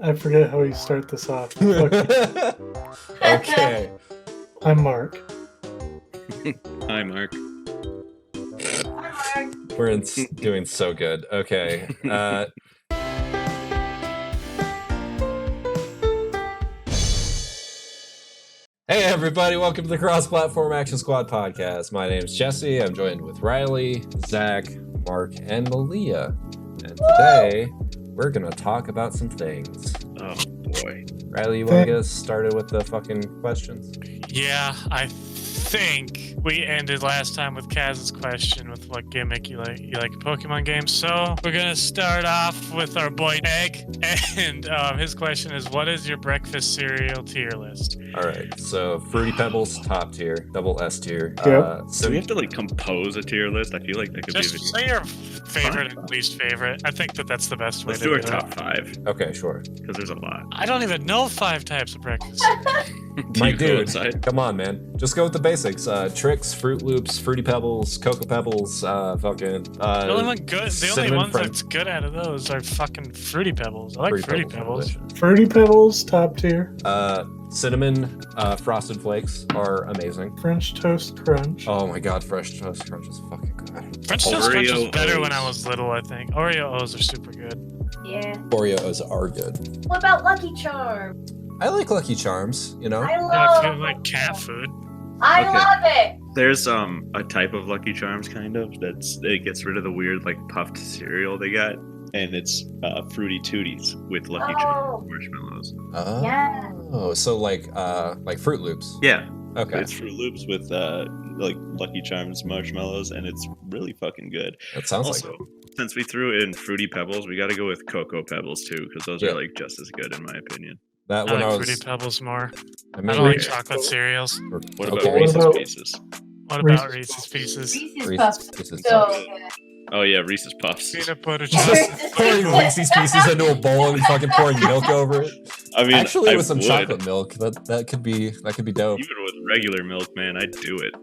I forget how we start this off. Okay. I'm Mark. Hi, Mark. Hi, Mark. We're doing so good. Okay. Hey, everybody. Welcome to the Cross-Platform Action Squad podcast. My name's Jesse. I'm joined with Riley, Zach, Mark, and Malia. And today, we're going to talk about some things. Oh, boy. Riley, you want to get us started with the fucking questions? Yeah, I think we ended last time with Kaz's question with what gimmick you like Pokemon games. So we're gonna start off with our boy Egg, and his question is, what is your breakfast cereal tier list? All right, so Fruity Pebbles, top tier, double S tier. Yep. Do we have to compose a tier list? I feel like that could Just be. say your favorite and least favorite. I think that's the best way Let's to do our do top it. 5 Okay, sure. because there's a lot. I don't even know 5 types of breakfast. My You go dude, outside. come on, man. Just go with the basics. Tricks, Fruit Loops, Fruity Pebbles, Cocoa Pebbles, The only one good, the only cinnamon ones friend- that's good out of those are fucking Fruity Pebbles. I like Fruity Pebbles. Fruity Pebbles, top tier. Cinnamon Frosted Flakes are amazing. French Toast Crunch. Oh my god, Fresh Toast Crunch is fucking good. French Toast Crunch was Oreo better when I O's. was little, I think. Oreo O's are super good. Yeah. Oreos are good. What about Lucky Charm? I like Lucky Charms, you know? I Yeah, love. if you like cat food. I Okay. love it. There's a type of Lucky Charms kind of it gets rid of the weird puffed cereal they got, and it's Fruity Tooties with Lucky Oh. Charms marshmallows. Oh, Yeah. so like Fruit Loops. Yeah, Okay, it's Fruit Loops with Lucky Charms marshmallows, and it's really fucking good. that sounds Also, like since we threw in Fruity Pebbles, we got to go with Cocoa Pebbles too, because those Yeah. are just as good in my opinion. that I when like I Fruity was. Pebbles more. I I mean, don't like Okay. chocolate cereals. What about Okay. Reese's What about- Pieces? What about Reese's Reese's Pieces? Reese's Reese's Puffs. Pieces. So good. Oh yeah, Reese's Puffs. Peanut butter Just chocolate. pouring Reese's Pieces into a bowl and fucking pouring milk over it. I mean, Actually, I with some would. chocolate milk, that could be dope. Even with regular milk, man, I'd do it.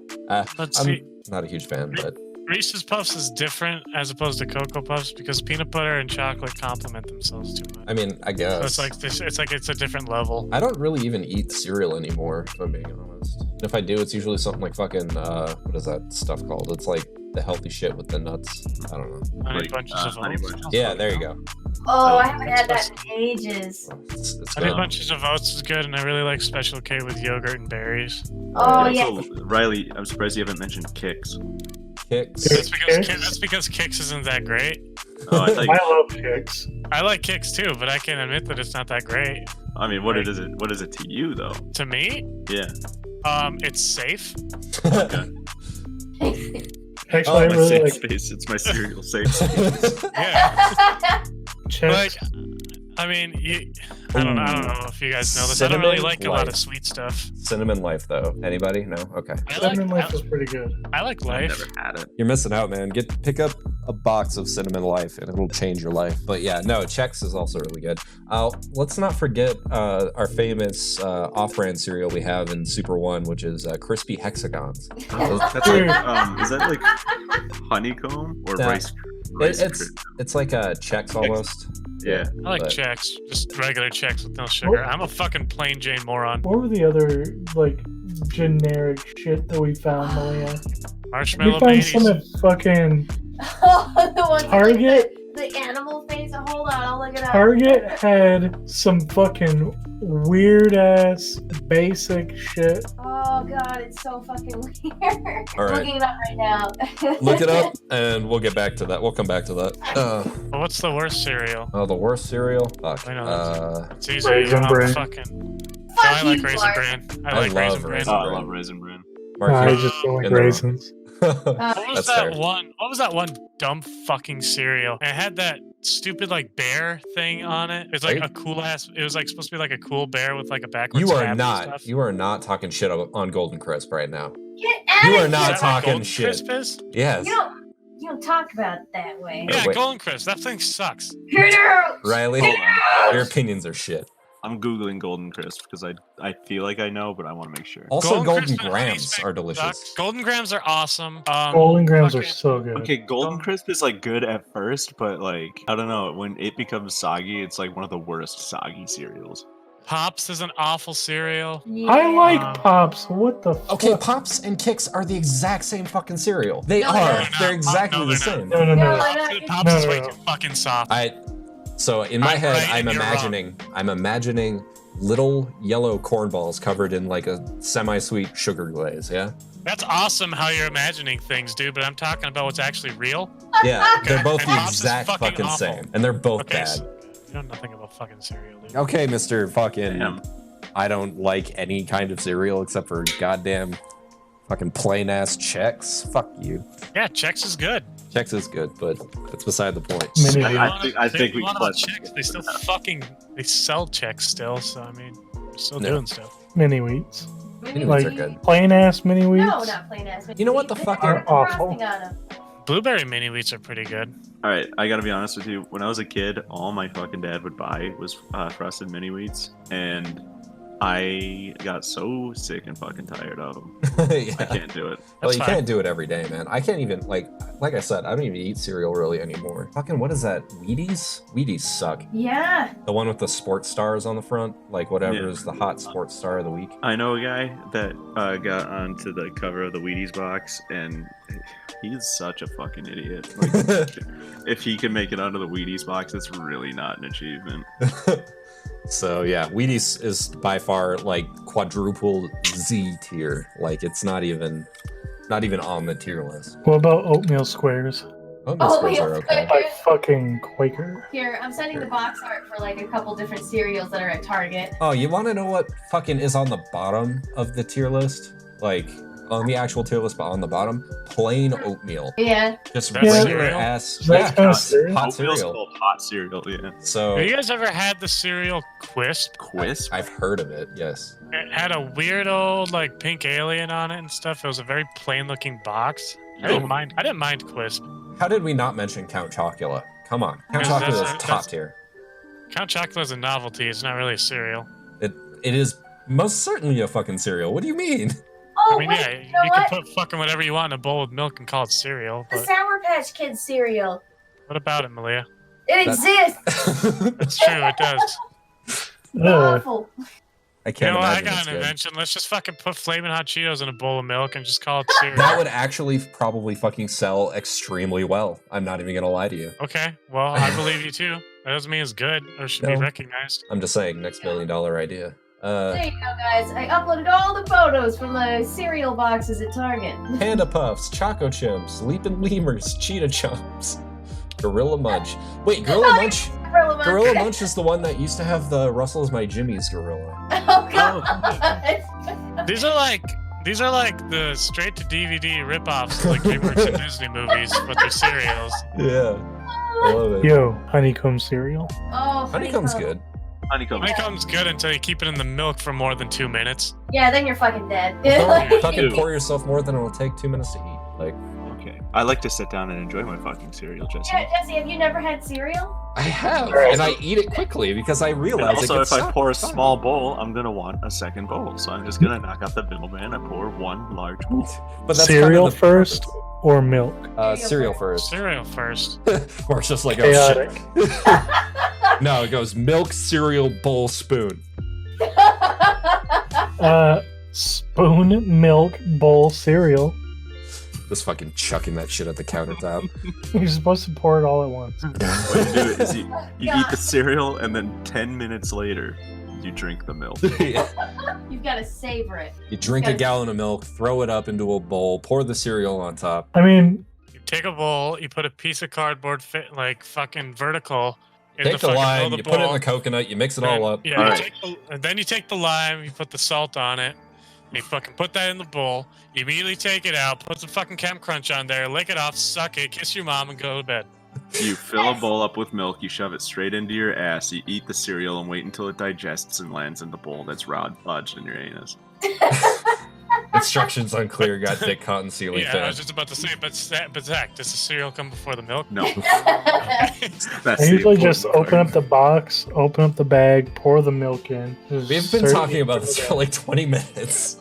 Let's I'm see. not a huge fan, but Reese's Puffs is different as opposed to Cocoa Puffs because peanut butter and chocolate complement themselves too much. I mean, I So guess. it's like this. It's like it's a different level. I don't really even eat cereal anymore, if I'm being honest. And if I do, it's usually something like fucking, what is that stuff called? It's like the healthy shit with the nuts. I don't know. Honey bunches of Honey oats. Bunches. Yeah, there you go. Oh, I haven't had that in ages. It's Honey good. bunches of oats is good, and I really like Special K with yogurt and berries. Oh And yeah. also, Riley, I'm surprised you haven't mentioned Kix. Kicks. That's because Kix isn't that great. Oh, I, thought I love Kicks. I like Kix too, but I can admit that it's not that great. I mean, what is it? What is it to you though? To me, Yeah. it's safe. Actually, Oh, I My really safe like space. It's my cereal safe space. Yeah. Chex. Like, I mean, I don't know if you guys know this. I don't really Cinnamon like a lot Life. of sweet stuff. Cinnamon Life, though. Anybody? No? Okay. Cinnamon Life is pretty good. I like I've Life. never had it. You're missing out, man. Pick up a box of Cinnamon Life, and it'll change your life. But yeah, no, Chex is also really good. Let's not forget our famous off-brand cereal we have in Super One, which is Crispy Hexagons. That's Dude. is that like honeycomb or Yeah. rice? rice It's like a Chex almost. Yeah. I like But- Chex, just regular Chex with no sugar. I'm a fucking plain Jane moron. What were the other generic shit that we found, Malia? Marshmallow We found babies. some at fucking Oh, the one with Target. the animal face. Hold on, I'll look it up. Target had some fucking weird ass basic shit. Oh god, it's so fucking weird. All right. Looking it up right now. Look it up, and we'll get back to that. We'll come back to that. Well, what's the worst cereal? The worst cereal? Fuck. I know It's easy. Raisin Bran. Fucking. Fuck I like you, Raisin Clark. Bran. I I like love Raisin Bran. Raisin Oh, I Bran. love raisin bran. Mark, I you- just don't like in the room. raisins. Uh, What was That's that fair. one? What was that one dumb fucking cereal? And it had that stupid bear thing on it. It's like Right? a cool ass. It was supposed to be like a cool bear with like a backwards. You cap are and not. stuff. You are not talking shit on Golden Crisp right now. Get out You of are not Is here. that what talking Golden shit. Crisp is? Yes. You don't talk about it that way. Yeah, wait. Golden Crisp. That thing sucks. Riley, Hold on. your opinions are shit. I'm googling Golden Crisp because I feel like I know, but I want to make sure. Also, Golden Crisp and Honey Grams Stick are delicious. sucks. Golden Grams are awesome. Golden Grams are fucking- so good. Okay, Golden Crisp is like good at first, but like I don't know, when it becomes soggy, it's like one of the worst soggy cereals. Pops is an awful cereal. Yeah. I like Um, Pops. What the Okay, fuck? Pops and Kicks are the exact same fucking cereal. They No, are. they're not. They're exactly No, the they're same. No, no, No, no. I- Pops No, is no, way no. too fucking soft. So in my I'm head, right I'm and you're imagining little yellow cornballs covered in like a semi-sweet sugar glaze. Yeah. That's awesome how you're imagining things, dude. But I'm talking about what's actually real. Yeah, they're both And the Pops is exact fucking fucking awful. same, and they're both Okay, bad. so you know nothing about fucking cereal, dude. Okay, Mr. Fucking. Damn. I don't like any kind of cereal except for goddamn fucking plain ass Chex. Fuck you. Yeah, Chex is good. Chex is good, but that's beside the point. Mini I Wheats. think we want clutched Chex. They still they sell Chex still. So I mean, they're still No. doing stuff. Mini Wheats. Mini Wheats Like are good. plain ass mini wheats. No, not plain ass. You know what the They fuck have are awful? frosting on 'em. Blueberry mini wheats are pretty good. All right, I gotta be honest with you. When I was a kid, all my fucking dad would buy was frosted mini wheats, and I got so sick and fucking tired of them. I Yeah. can't do it. Well, That's you fine. can't do it every day, man. I can't even like I said, I don't even eat cereal really anymore. Fucking what is that? Wheaties? Wheaties suck. Yeah. The one with the sports stars on the front, like whatever Yeah. is the hot sports star of the week. I know a guy that got onto the cover of the Wheaties box, and he's such a fucking idiot. Like, if he can make it onto the Wheaties box, it's really not an achievement. So yeah, Wheaties is by far like quadruple Z tier. Like it's not even on the tier list. What about oatmeal squares? Oatmeal squares are okay. By fucking Quaker. Here, I'm sending the box art for like a couple different cereals that are at Target. Oh, you want to know what fucking is on the bottom of the tier list? Like on the actual tier list, but on the bottom, plain oatmeal. Yeah. Just That's regular cereal? ass. That's Yeah, kind of hot, cereal. hot Oatmeal's cereal. called hot cereal, yeah. So Have you guys ever had the cereal Quisp? Quisp? I've heard of it. Yes. It had a weird old like pink alien on it and stuff. It was a very plain looking box. I didn't mind Quisp. How did we not mention Count Chocula? Come on, Count Because Chocula is that's- top that's- tier. Count Chocula is a novelty. It's not really a cereal. It is most certainly a fucking cereal. What do you mean? Oh, I mean, wait, yeah, you know you what? can put fucking whatever you want in a bowl of milk and call it cereal. The But Sour Patch Kids cereal. what about it, Malia? It That's- exists. It's true, it does. Ugh. Awful. I You can't know what? I imagine got it's an good. invention. Let's just fucking put flaming hot Cheetos in a bowl of milk and just call it cereal. That would actually probably fucking sell extremely well. I'm not even gonna lie to you. Okay, well, I believe you too. That doesn't mean it's good or should be No. recognized. I'm just saying, next $1 billion idea. There you go, guys. I uploaded all the photos from the cereal boxes at Target. Panda Puffs, Choco Chimps, Leapin' Lemurs, Cheetah Chomps, Gorilla Munch. Wait, Gorilla Munch? Gorilla Gorilla Munch is the one that used to have the Russell's My Jimmy's gorilla. Oh god. These are like the straight to DVD ripoffs like DreamWorks and Disney movies, but they're cereals. Yeah, I love it. Yo, honeycomb cereal. Oh, Honeycomb's good. Honeycomb. Honeycomb's good until you keep it in the milk for more than 2 minutes. Yeah, then you're fucking dead. Don't fucking pour yourself more than it'll take 2 minutes to eat. Like, Okay. I like to sit down and enjoy my fucking cereal, Jesse. Yeah, Jesse, have you never had cereal? I have, and I eat it quickly because I And realize also, it if gets I pour a small bowl, I'm gonna want a second bowl. So I'm just gonna knock out the middleman. I pour one large bowl. But that's Cereal kind of the first or milk? cereal first. Cereal first. Or it's just like, oh Chaotic. shit. No, it goes milk, cereal, bowl, spoon. Spoon, milk, bowl, cereal. Just fucking chucking that shit at the countertop. You're supposed to pour it all at once. What you do is you eat the cereal, and then 10 minutes later, you drink the milk. You've got to savor it. You drink a gallon of milk, throw it up into a bowl, pour the cereal on top. I mean, You take a bowl, you put a piece of cardboard fit like fucking vertical in Take the fucking lime, middle of you the put it in bowl. the coconut, you mix it all up. Yeah, Alright. and then you take the lime, you put the salt on it, and you fucking put that in the bowl. You immediately take it out, put some fucking Chem Crunch on there, lick it off, suck it, kiss your mom, and go to bed. You fill a bowl up with milk, you shove it straight into your ass, you eat the cereal, and wait until it digests and lands in the bowl that's lodged in your anus. Instructions unclear. Got dick caught in ceiling Yeah, I fan. was just about to say, but Zach, does the cereal come before the milk? No. I That's the usually just important open up part. the box, open up the bag, pour the milk in. Just We've been serve talking it about to this the for like 20 minutes.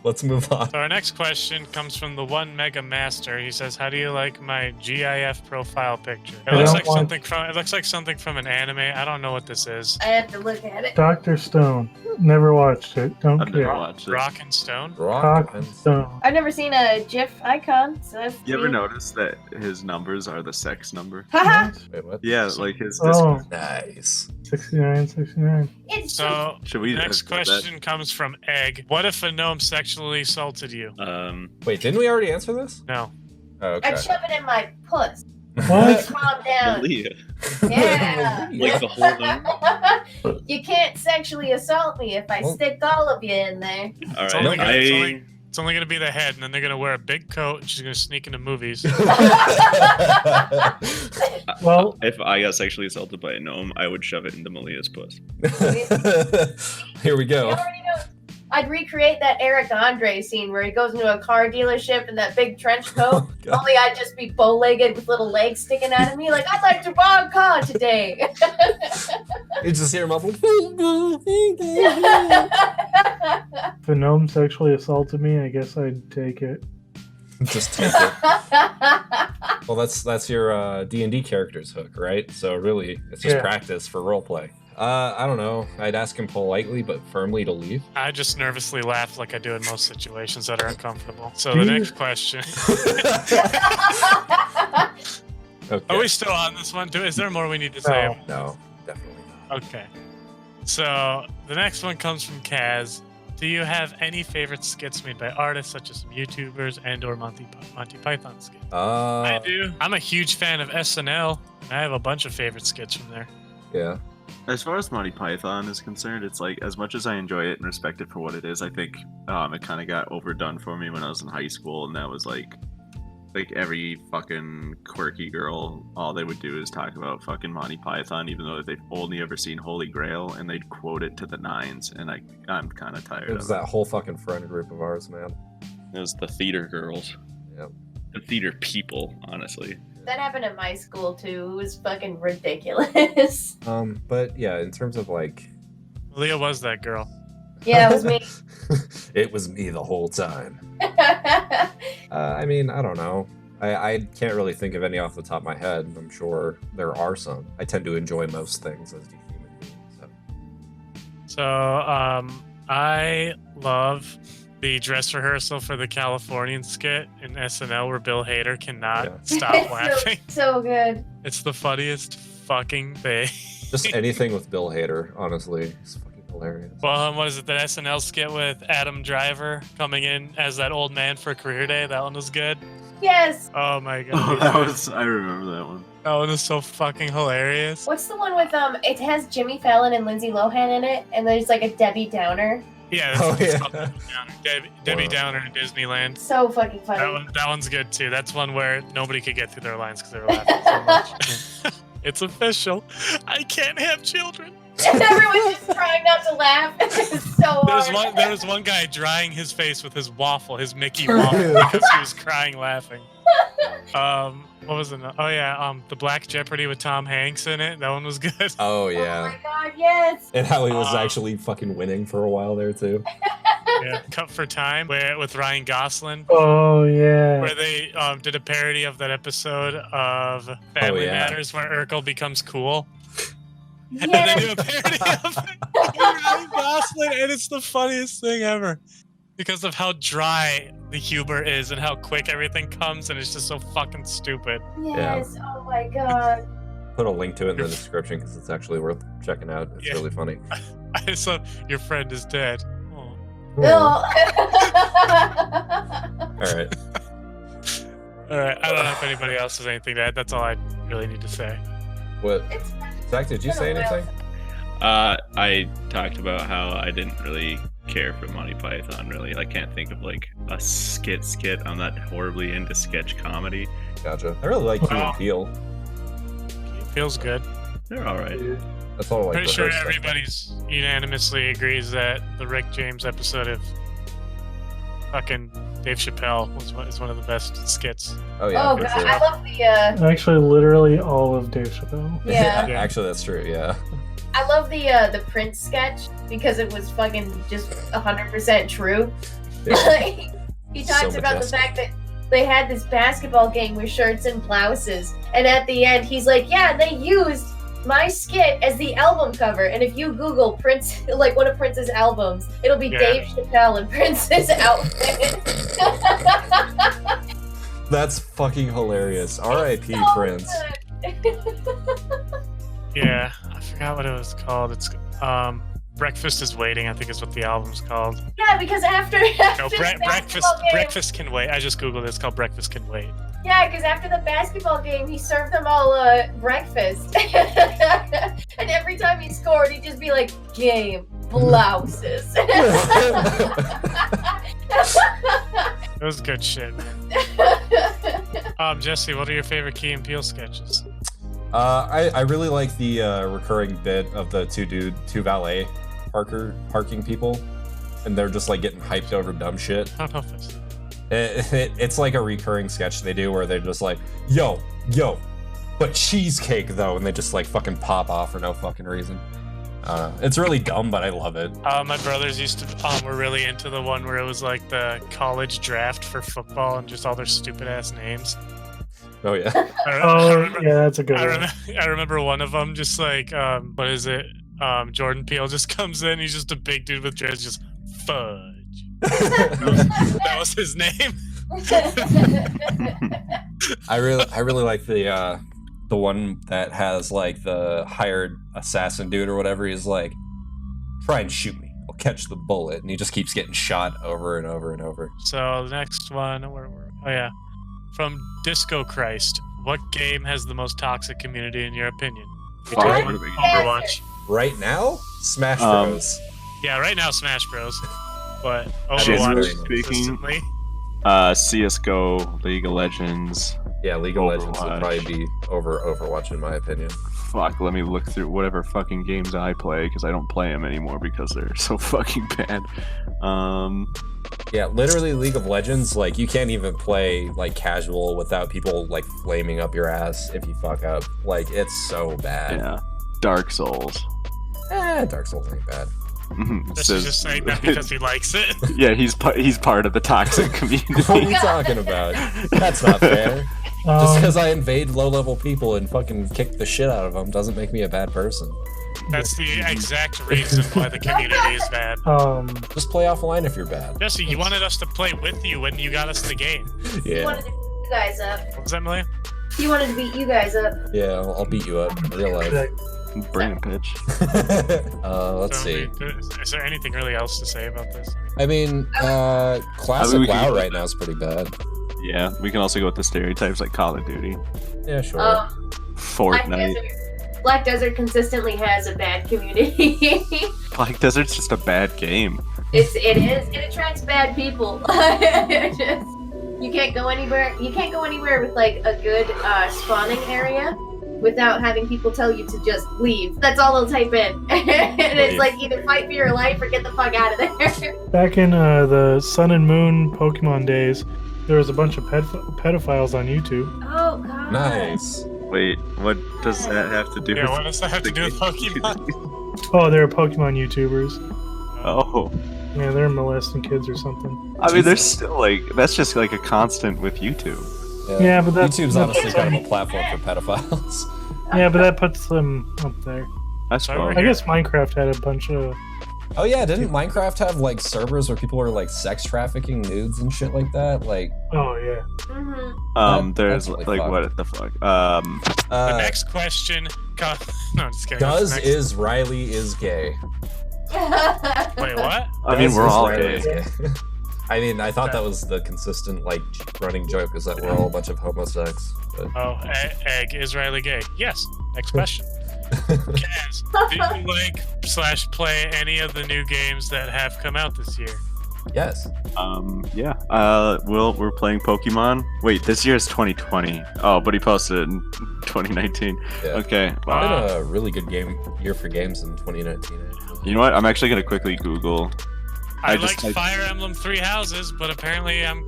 Let's move on. So our next question comes from the One Mega Master. He says, "How do you like my GIF profile picture? It I looks don't like want- something from. It looks like something from an anime. I don't know what this is. I have to look at it. Dr. Stone. Never watched it. Don't I've never care. watched it. Rock and Stone. Rock Dr. and Stone. I've never seen a GIF icon, so that's You ever neat. notice that his numbers are the sex number? Haha! Wait, what? Yeah, like his. Oh, Nice. 69, 69. It's So Should we? next question comes from Egg. What if a gnome sexually assaulted you? Wait, didn't we already answer this? No. Oh, okay. I'd shove it in my puss. What? Calm down. Leah. Yeah. Like the whole thing. You can't sexually assault me if I Well- stick all of you in there. All It's right. only gonna- it's only gonna be the head, and then they're gonna wear a big coat, and she's gonna sneak into movies. Well, If I got sexually assaulted by a gnome, I would shove it into Malia's puss. Here we You go. already know. I'd recreate that Eric Andre scene where he goes into a car dealership in that big trench coat. Oh, God. Only I'd just be bow-legged with little legs sticking out of me, like, I'd like to buy a car today. You just hear him muffled. if a gnome sexually assaulted me, I guess I'd take it. Just take it. Well, that's your D&D character's hook, right? So really, it's just Yeah. practice for roleplay. I don't know. I'd ask him politely but firmly to leave. I just nervously laugh like I do in most situations that are uncomfortable. So the Do you? next question. Okay. Are we still on this one? Is there more we need to say? No, definitely not. Okay. So the next one comes from Kaz. Do you have any favorite skits made by artists such as some YouTubers and/or Monty Python skits? I do. I'm a huge fan of SNL, and I have a bunch of favorite skits from there. Yeah. As far as Monty Python is concerned, it's like, as much as I enjoy it and respect it for what it is, I think it kind of got overdone for me when I was in high school, and that was like every fucking quirky girl, all they would do is talk about fucking Monty Python, even though they've only ever seen Holy Grail, and they'd quote it to the nines, and I'm kind of tired It of was it. that whole fucking friend group of ours, man. It was the theater girls. Yep. The theater people, honestly. That happened at my school, too. It was fucking ridiculous. But yeah, in terms of like, Leah was that girl. Yeah, it was me. it was me the whole time. I mean, I don't know. I can't really think of any off the top of my head. I'm sure there are some. I tend to enjoy most things as a human being. So. I love the dress rehearsal for the Californian skit in SNL where Bill Hader cannot stop It's laughing. so good. It's the funniest fucking thing. Just anything with Bill Hader, honestly, is fucking hilarious. Well, what is it? That SNL skit with Adam Driver coming in as that old man for career day. That one was good. Yes. Oh my Oh, god. I remember that one. That one was so fucking hilarious. What's the one with it has Jimmy Fallon and Lindsay Lohan in it, and there's like a Debbie Downer. Yeah, Oh, it's yeah. called Debbie Wow. Downer in Disneyland. So fucking funny. That one's good too. That's one where nobody could get through their lines because they were laughing so much. It's official. I can't have children. And everyone's just trying not to laugh. It's so hard. There was one guy drying his face with his waffle, his Mickey waffle, because he was crying laughing. What was it? Oh yeah, the Black Jeopardy with Tom Hanks in it. That one was good. Oh Oh yeah. my god, yes. And how he was actually fucking winning for a while there too. Yeah, Cut for Time with Ryan Gosling, Oh, yeah. where they did a parody of that episode of Family yeah. Matters where Urkel becomes cool. And Yes. they do a parody of it with Ryan Gosling, and it's the funniest thing ever because of how dry the humor is and how quick everything comes, and it's just so fucking stupid. Yes. Oh my god. Put a link to it in the description because it's actually worth checking out. It's Yeah. really funny. So your friend is dead. Oh. No. All right. All right, I don't know if anybody else has anything to add. That's all I really need to say. What? It's Zach, did you say anything? I talked about how I didn't really care for Monty Python, really. I can't think of like a skit. I'm not horribly into sketch comedy. Gotcha. I really like Key and Peele. It feels good. They're all right. That's all I like. Pretty sure rehearsed stuff. everybody's unanimously agrees that the Rick James episode of fucking Dave Chappelle is one of the best skits. Oh yeah. Oh for god, sure. I love the Actually, literally all of Dave Chappelle. yeah. Yeah. Actually, that's true. Yeah. I love the Prince sketch because it was fucking just 100% true. Yeah. He talks So about the majestic. fact that they had this basketball game with shirts and blouses, and at the end he's like, "Yeah, they used my skit as the album cover." And if you Google Prince, like one of Prince's albums, it'll be Yeah. Dave Chappelle in Prince's outfit. That's fucking hilarious. R.I.P. So Prince. good. Yeah, I forgot what it was called. It's Breakfast is Waiting, I think is what the album's called. Yeah, because after No, the basketball Breakfast game, Breakfast Can Wait. I just googled it. It's called Breakfast Can Wait. yeah, because after the basketball game, he served them all breakfast, and every time he scored, he'd just be like, "Game blouses." It was good shit, man. Jesse, what are your favorite Key and Peele sketches? I really like the recurring bit of the two valet parking people, and they're just like getting hyped over dumb shit. I don't know if it's... It's like a recurring sketch they do where they're just like, yo, but cheesecake though, and they just like fucking pop off for no fucking reason. It's really dumb, but I love it. My brothers used to were really into the one where it was like the college draft for football and just all their stupid ass names. Oh yeah. Oh, yeah, that's a good one. I remember one of them just like what is it? Jordan Peele just comes in. He's just a big dude with dreads, just fudge. That was his name. I really like the one that has like the hired assassin dude or whatever. He's like, try and shoot me, I'll catch the bullet, and he just keeps getting shot over and over and over. So the next one, oh yeah, from Disco Christ. What game has the most toxic community in your opinion? Fuck. Overwatch. Right now, Smash Um, Bros. Yeah, right now Smash Bros. But Generally Overwatch speaking, consistently. CS:GO, League of Legends. Yeah, League of Legends would Overwatch. probably be over Overwatch in my opinion. Fuck, let me look through whatever fucking games I play because I don't play them anymore because they're so fucking bad. Yeah, literally League of Legends, like you can't even play like casual without people like flaming up your ass if you fuck up. Like it's so bad. Yeah, Dark Souls. Dark Souls ain't bad. It This says- is just saying that because he likes it. yeah, he's part of the toxic community. What are you talking about? That's not fair. Just Um, because I invade low-level people and fucking kick the shit out of them doesn't make me a bad person. That's the exact reason why the community is bad. Just play offline if you're bad. Jesse, you wanted us to play with you when you got us the game. He Yeah, wanted to beat you guys up. What was that, Malia? He wanted to beat you guys up. yeah, I'll beat you up in real life. Bring a bitch. Let's So, see. Is there anything really else to say about this? I mean, classic we can WoW go- right now is pretty bad. Yeah, we can also go with the stereotypes like Call of Duty, Yeah, sure. Black Fortnite. Desert. Black Desert consistently has a bad community. Black Desert's just a bad game. It is. It attracts bad people. You can't go anywhere. You can't go anywhere with like a good spawning area without having people tell you to just leave. That's all they'll type in, and it's Leave. like either fight for your life or get the fuck out of there. Back in the Sun and Moon Pokemon days, there was a bunch of pedophiles on YouTube. Oh god. Nice. Wait, what does that have to do Yeah, with what does that have to do with the Pokemon? Oh, they're Pokemon YouTubers. Oh, Yeah, they're molesting kids or something. I mean, there's still like that's just like a constant with YouTube. Yeah, but that's- YouTube's that's- honestly kind of a platform for pedophiles. Yeah, but that puts them up there. That's Sorry, wrong. I guess Minecraft had a bunch of. Oh yeah, didn't Minecraft have like servers where people were like sex trafficking nudes and shit like that? Like, Oh yeah. Mm-hmm. There's that's really like fucked. what the fuck? The next question. No, I'm just kidding. does Next- is Riley is gay? Wait, what? I mean, Does we're is all Riley gay. is gay? I mean, I thought that was the consistent like running joke is that we're all a bunch of homosex. But Oh, egg. Is Riley gay? Yes. Next question. Kaz, do you like / play any of the new games that have come out this year? yes. Yeah. We're playing Pokemon. Wait, this year is 2020. Oh, but he posted it in 2019. Yeah. Okay. It's Wow. been a really good year for games in 2019. You know what? I'm actually gonna quickly Google I just liked Fire Emblem Three Houses, but apparently I'm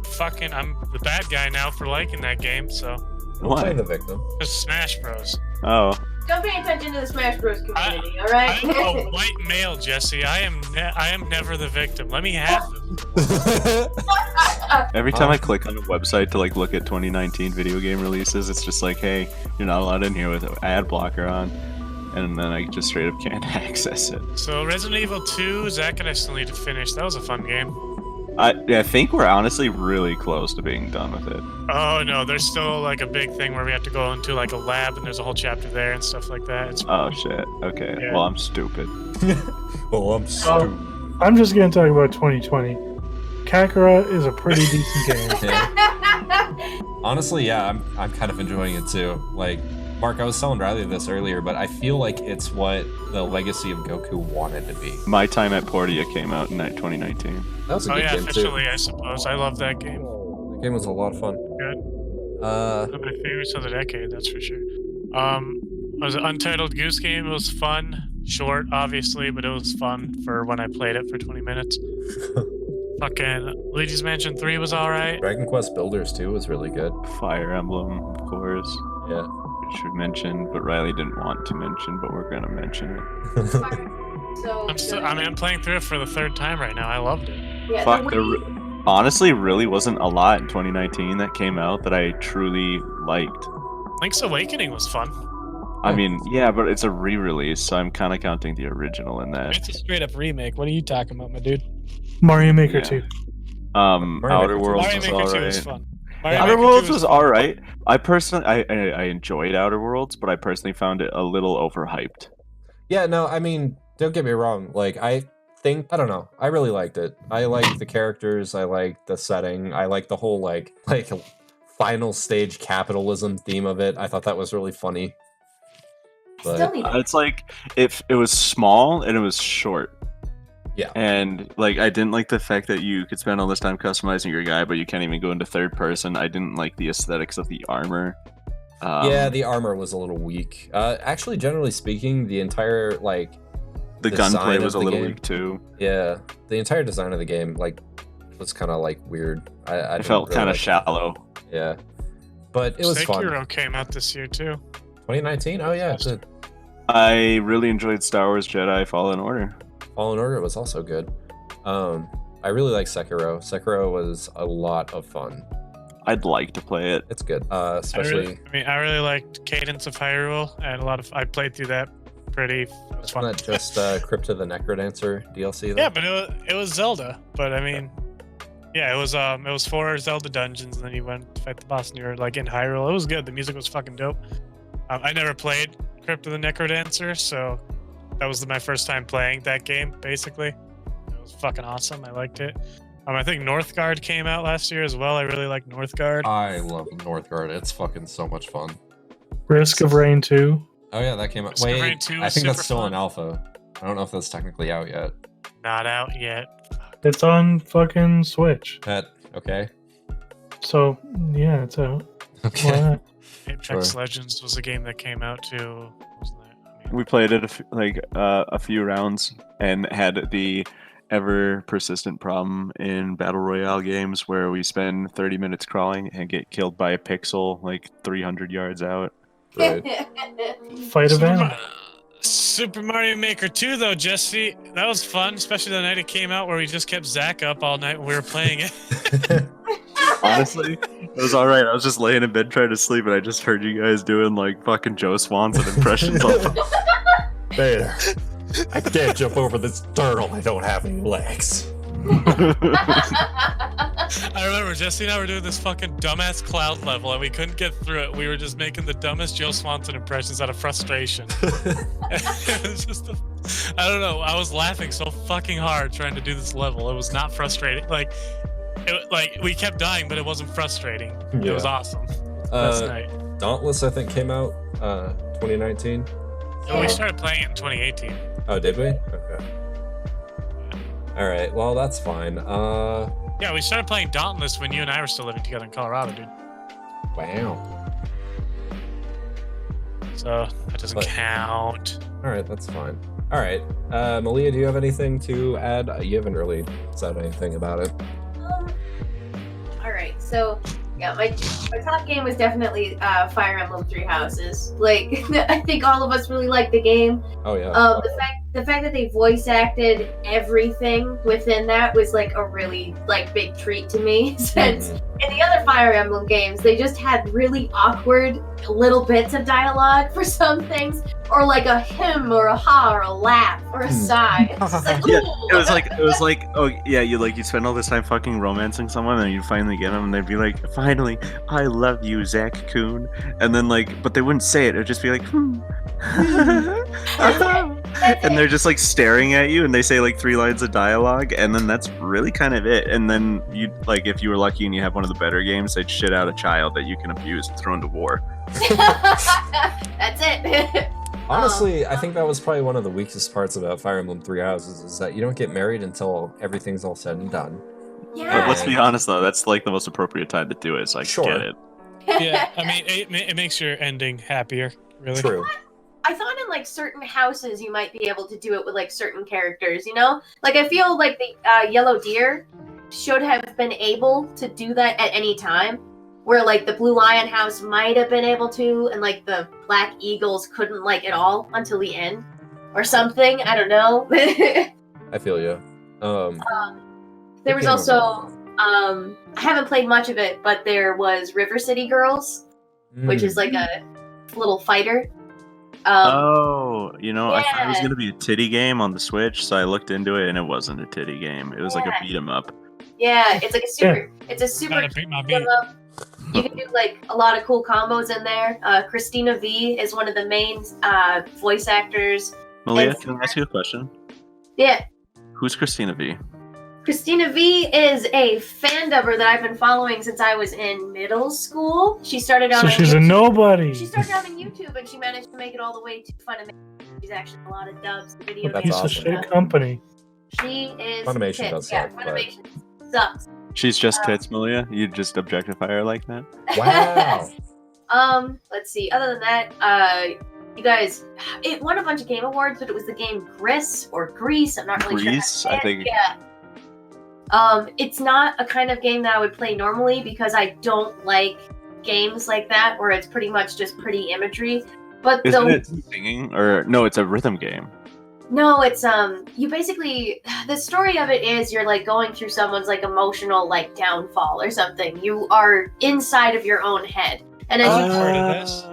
the bad guy now for liking that game. So Don't play Why? the victim. just Smash Bros. Oh, Don't pay attention to the Smash Bros community, alright? I'm a white male, Jesse. I am never the victim. Let me have it. every time I click on a website to like look at 2019 video game releases, it's just like, hey, you're not allowed in here with an ad blocker on, and then I just straight up can't access it. So Resident Evil 2, Zach and I still need to finish. That was a fun game. I think we're honestly really close to being done with it. Oh no, there's still like a big thing where we have to go into like a lab and there's a whole chapter there and stuff like that. It's Oh shit. Okay. Yeah. Well, I'm stupid. Well, I'm Oh, I'm just gonna talk about 2020. Kakarot is a pretty decent game. Yeah. Honestly, yeah, I'm kind of enjoying it too. Like, Mark, I was telling Riley this earlier, but I feel like it's what the Legacy of Goku wanted to be. My Time at Portia came out in 2019. That was a oh good yeah, game too. officially I suppose. I love that game. The game was a lot of fun. Good. Uh, One of my favorites of the decade, that's for sure. It was an Untitled Goose Game. It was fun. Short, obviously, but it was fun for when I played it for 20 minutes. Fucking Luigi's Mansion 3 was alright. Dragon Quest Builders 2 was really good. Fire Emblem, of course. Yeah. We should mention, but Riley didn't want to mention, but we're gonna mention it. So, I'm playing through it for the third time right now. I loved it. yeah, Fuck, the there Wii- honestly really wasn't a lot in 2019 that came out that I truly liked. Link's Awakening was fun. I mean, yeah, but it's a re-release, so I'm kind of counting the original in that. It's a straight up remake. What are you talking about, my dude? Mario Maker Yeah. 2. Mario Outer Maker Worlds Mario was Maker 2 was alright. fun. Mario Outer Maker 2 Worlds was fun. alright. I personally, I enjoyed Outer Worlds, but I personally found it a little overhyped. Yeah, no, I mean, don't get me wrong. Like, I don't know. I really liked it. I liked the characters. I liked the setting. I liked the whole, like final stage capitalism theme of it. I thought that was really funny. Still But need It's like if it was small and it was short. Yeah. And like I didn't like the fact that you could spend all this time customizing your guy, but you can't even go into third person. I didn't like the aesthetics of the armor. yeah, the armor was a little weak. Actually, generally speaking, the entire the design gunplay of was a the little game. weak too. yeah, the entire design of the game was kind of weird. I It didn't felt really kind of like it. shallow. Yeah, but it was fun. Sekiro came out this year too. 2019. Oh yeah, it did. I really enjoyed Star Wars Jedi Fallen Order. Fallen Order was also good. I really like Sekiro. Sekiro was a lot of fun. I'd like to play it. It's good, especially. I really liked Cadence of Hyrule, and I played through that pretty. It was Wasn't fun. that just Crypt of the Necrodancer DLC? Though? Yeah, but it was Zelda. But I mean, yeah, it was 4 Zelda dungeons, and then you went to fight the boss, and you were in Hyrule. It was good. The music was fucking dope. I never played Crypt of the Necrodancer, so that was my first time playing that game. Basically, it was fucking awesome. I liked it. I think Northgard came out last year as well. I really like Northgard. I love Northgard. It's fucking so much fun. Risk of Rain 2. Oh yeah, that came out. Risk of Rain Wait, 2 I was think that's super still fun. in alpha. I don't know if that's technically out yet. Not out yet. It's on fucking Switch. Okay. So, yeah, it's out. Why Okay. not? Apex Sure. Legends was a game that came out too. Wasn't it? I mean, We played it a few rounds and had the ever persistent problem in battle royale games where we spend 30 minutes crawling and get killed by a pixel 300 yards out. Right. Fight Super, event. Super Mario Maker 2 though, Jesse, that was fun, especially the night it came out where we just kept Zach up all night when we were playing it. Honestly, it was all right. I was just laying in bed trying to sleep, and I just heard you guys doing fucking Joe Swanson impressions. Hey there. I can't jump over this turtle. I don't have any legs. I remember Jesse and I were doing this fucking dumbass cloud level and we couldn't get through it. We were just making the dumbest Joe Swanson impressions out of frustration. It was just I don't know. I was laughing so fucking hard trying to do this level. It was not frustrating. We kept dying, but it wasn't frustrating. It was Yeah. awesome. Last night. Dauntless, I think, came out 2019. So we started playing it in 2018. Oh, did we? Okay. All right. Well, that's fine. Yeah, we started playing Dauntless when you and I were still living together in Colorado, dude. Wow. So that doesn't But- count. All right, that's fine. All right, Malia, do you have anything to add? You haven't really said anything about it. All right, so yeah, my top game was definitely Fire Emblem Three Houses. Like, I think all of us really liked the game. Oh yeah. The fact that they voice acted everything within that was like a really like big treat to me. Since in the other Fire Emblem games, they just had really awkward little bits of dialogue for some things, or like a hymn or a ha or a laugh or a sigh. It's just like, Yeah, ooh. it was like, oh yeah, you spend all this time fucking romancing someone, and you finally get them, and they'd be like, finally, I love you, Zach Kuhn, and then like, but they wouldn't say it. It'd just be like, and they're just like staring at you, and they say like 3 lines of dialogue, and then that's really kind of it. And then you like, if you were lucky and you have one of the better games, they'd shit out a child that you can abuse and throw into war. That's it. Honestly, I think that was probably one of the weakest parts about Fire Emblem Three Houses is that you don't get married until everything's all said and done. Yeah. But let's be honest though, that's like the most appropriate time to do it. So I Sure. get it. Yeah, I mean, it makes your ending happier, really. True. I thought in like certain houses you might be able to do it with like certain characters, you know? Like I feel like the Yellow Deer should have been able to do that at any time. Where like the Blue Lion house might have been able to, and like the Black Eagles couldn't like at all until the end. Or something. I don't know. I feel you. There was also I haven't played much of it, but there was River City Girls, which is like a little fighter. Oh, you know, I thought it was yeah. gonna be a titty game on the Switch, so I looked into it, and it wasn't a titty game. It was like a beat 'em up. Yeah, it's like a super. It's a super. Gotta beat my beat. You can do like a lot of cool combos in there. Christina V is one of the main voice actors. Malia, And- can I ask you a question? Yeah, Who's Christina V? Christina V is a fan dubber that I've been following since I was in middle school. She started out. So on she's a YouTube. nobody. She started out on YouTube and she managed to make it all the way to Funimation. She's actually in a lot of dubs, video That's games. Piece awesome. of shit company. She is. Funimation tits. does Yeah, suck, but- Funimation sucks. She's just tits, Malia. You just objectify her like that? Wow. Let's see. Other than that, you guys, it won a bunch of game awards, but it was the game Gris or Grease. I'm not really Grease, sure. I think. Yeah. It's not a kind of game that I would play normally because I don't like games like that where it's pretty much just pretty imagery. But Isn't it singing? Or no, it's a rhythm game. No, it's you basically, the story of it is you're like going through someone's like emotional like downfall or something. You are inside of your own head. And as you Heard of this?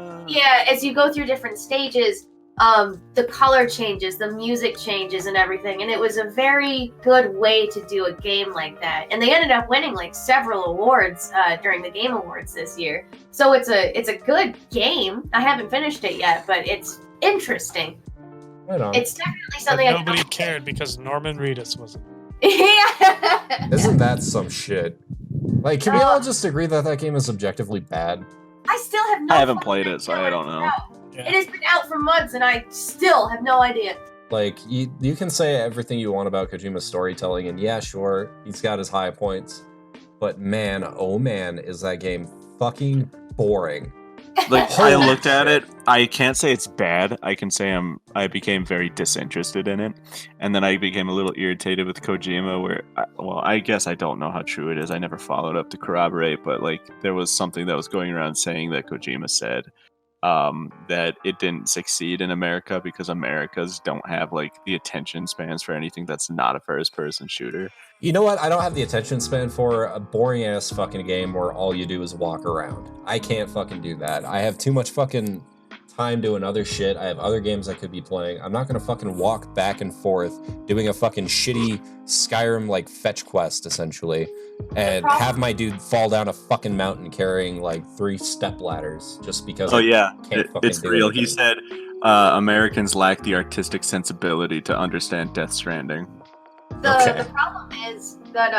as you go through different stages, the color changes, the music changes and everything. And it was a very good way to do a game like that. And they ended up winning like several awards during the Game Awards this year. So it's a good game. I haven't finished it yet, but it's interesting. Right on. It's definitely But something nobody cared because Norman Reedus wasn't. Yeah. Isn't that some shit? Like, can we all just agree that that game is objectively bad? I still have no I haven't fucking played it, so idea I when don't it's know. out. Yeah. It has been out for months and I still have no idea. Like, you can say everything you want about Kojima's storytelling, and yeah, sure, he's got his high points, but man, oh man, is that game fucking boring. Like, Holy I looked at shit. it. I can't say it's bad. I can say I became very disinterested in it, and then I became a little irritated with Kojima. Where, I guess I don't know how true it is. I never followed up to corroborate, but like, there was something that was going around saying that Kojima said that it didn't succeed in America because Americas don't have like the attention spans for anything that's not a first-person shooter. You know what? I don't have the attention span for a boring ass fucking game where all you do is walk around. I can't fucking do that. I have too much fucking time doing other shit. I have other games I could be playing. I'm not gonna fucking walk back and forth doing a fucking shitty Skyrim like fetch quest essentially and have my dude fall down a fucking mountain carrying like 3 step ladders just because Oh yeah, can't fucking it's do real. anything. He said Americans lack the artistic sensibility to understand Death Stranding. The Okay. problem is that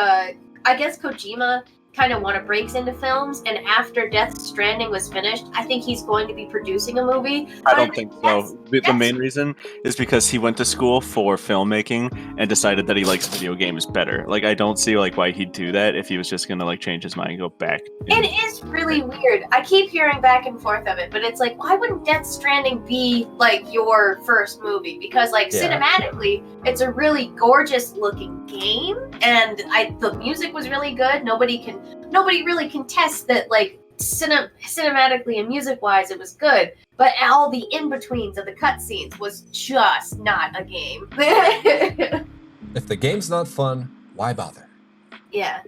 I guess Kojima kind of want to break into films, and after Death Stranding was finished, I think he's going to be producing a movie. I don't think so. The main reason is because he went to school for filmmaking and decided that he likes video games better. Like, I don't see like why he'd do that if he was just gonna like change his mind and go back. It is really weird. I keep hearing back and forth of it, but it's like, why wouldn't Death Stranding be like your first movie? Because like cinematically, it's a really gorgeous looking game, and the music was really good. Nobody really contests that, like, cinematically and music-wise, it was good. But all the in-betweens of the cutscenes was just not a game. If the game's not fun, why bother? Yeah.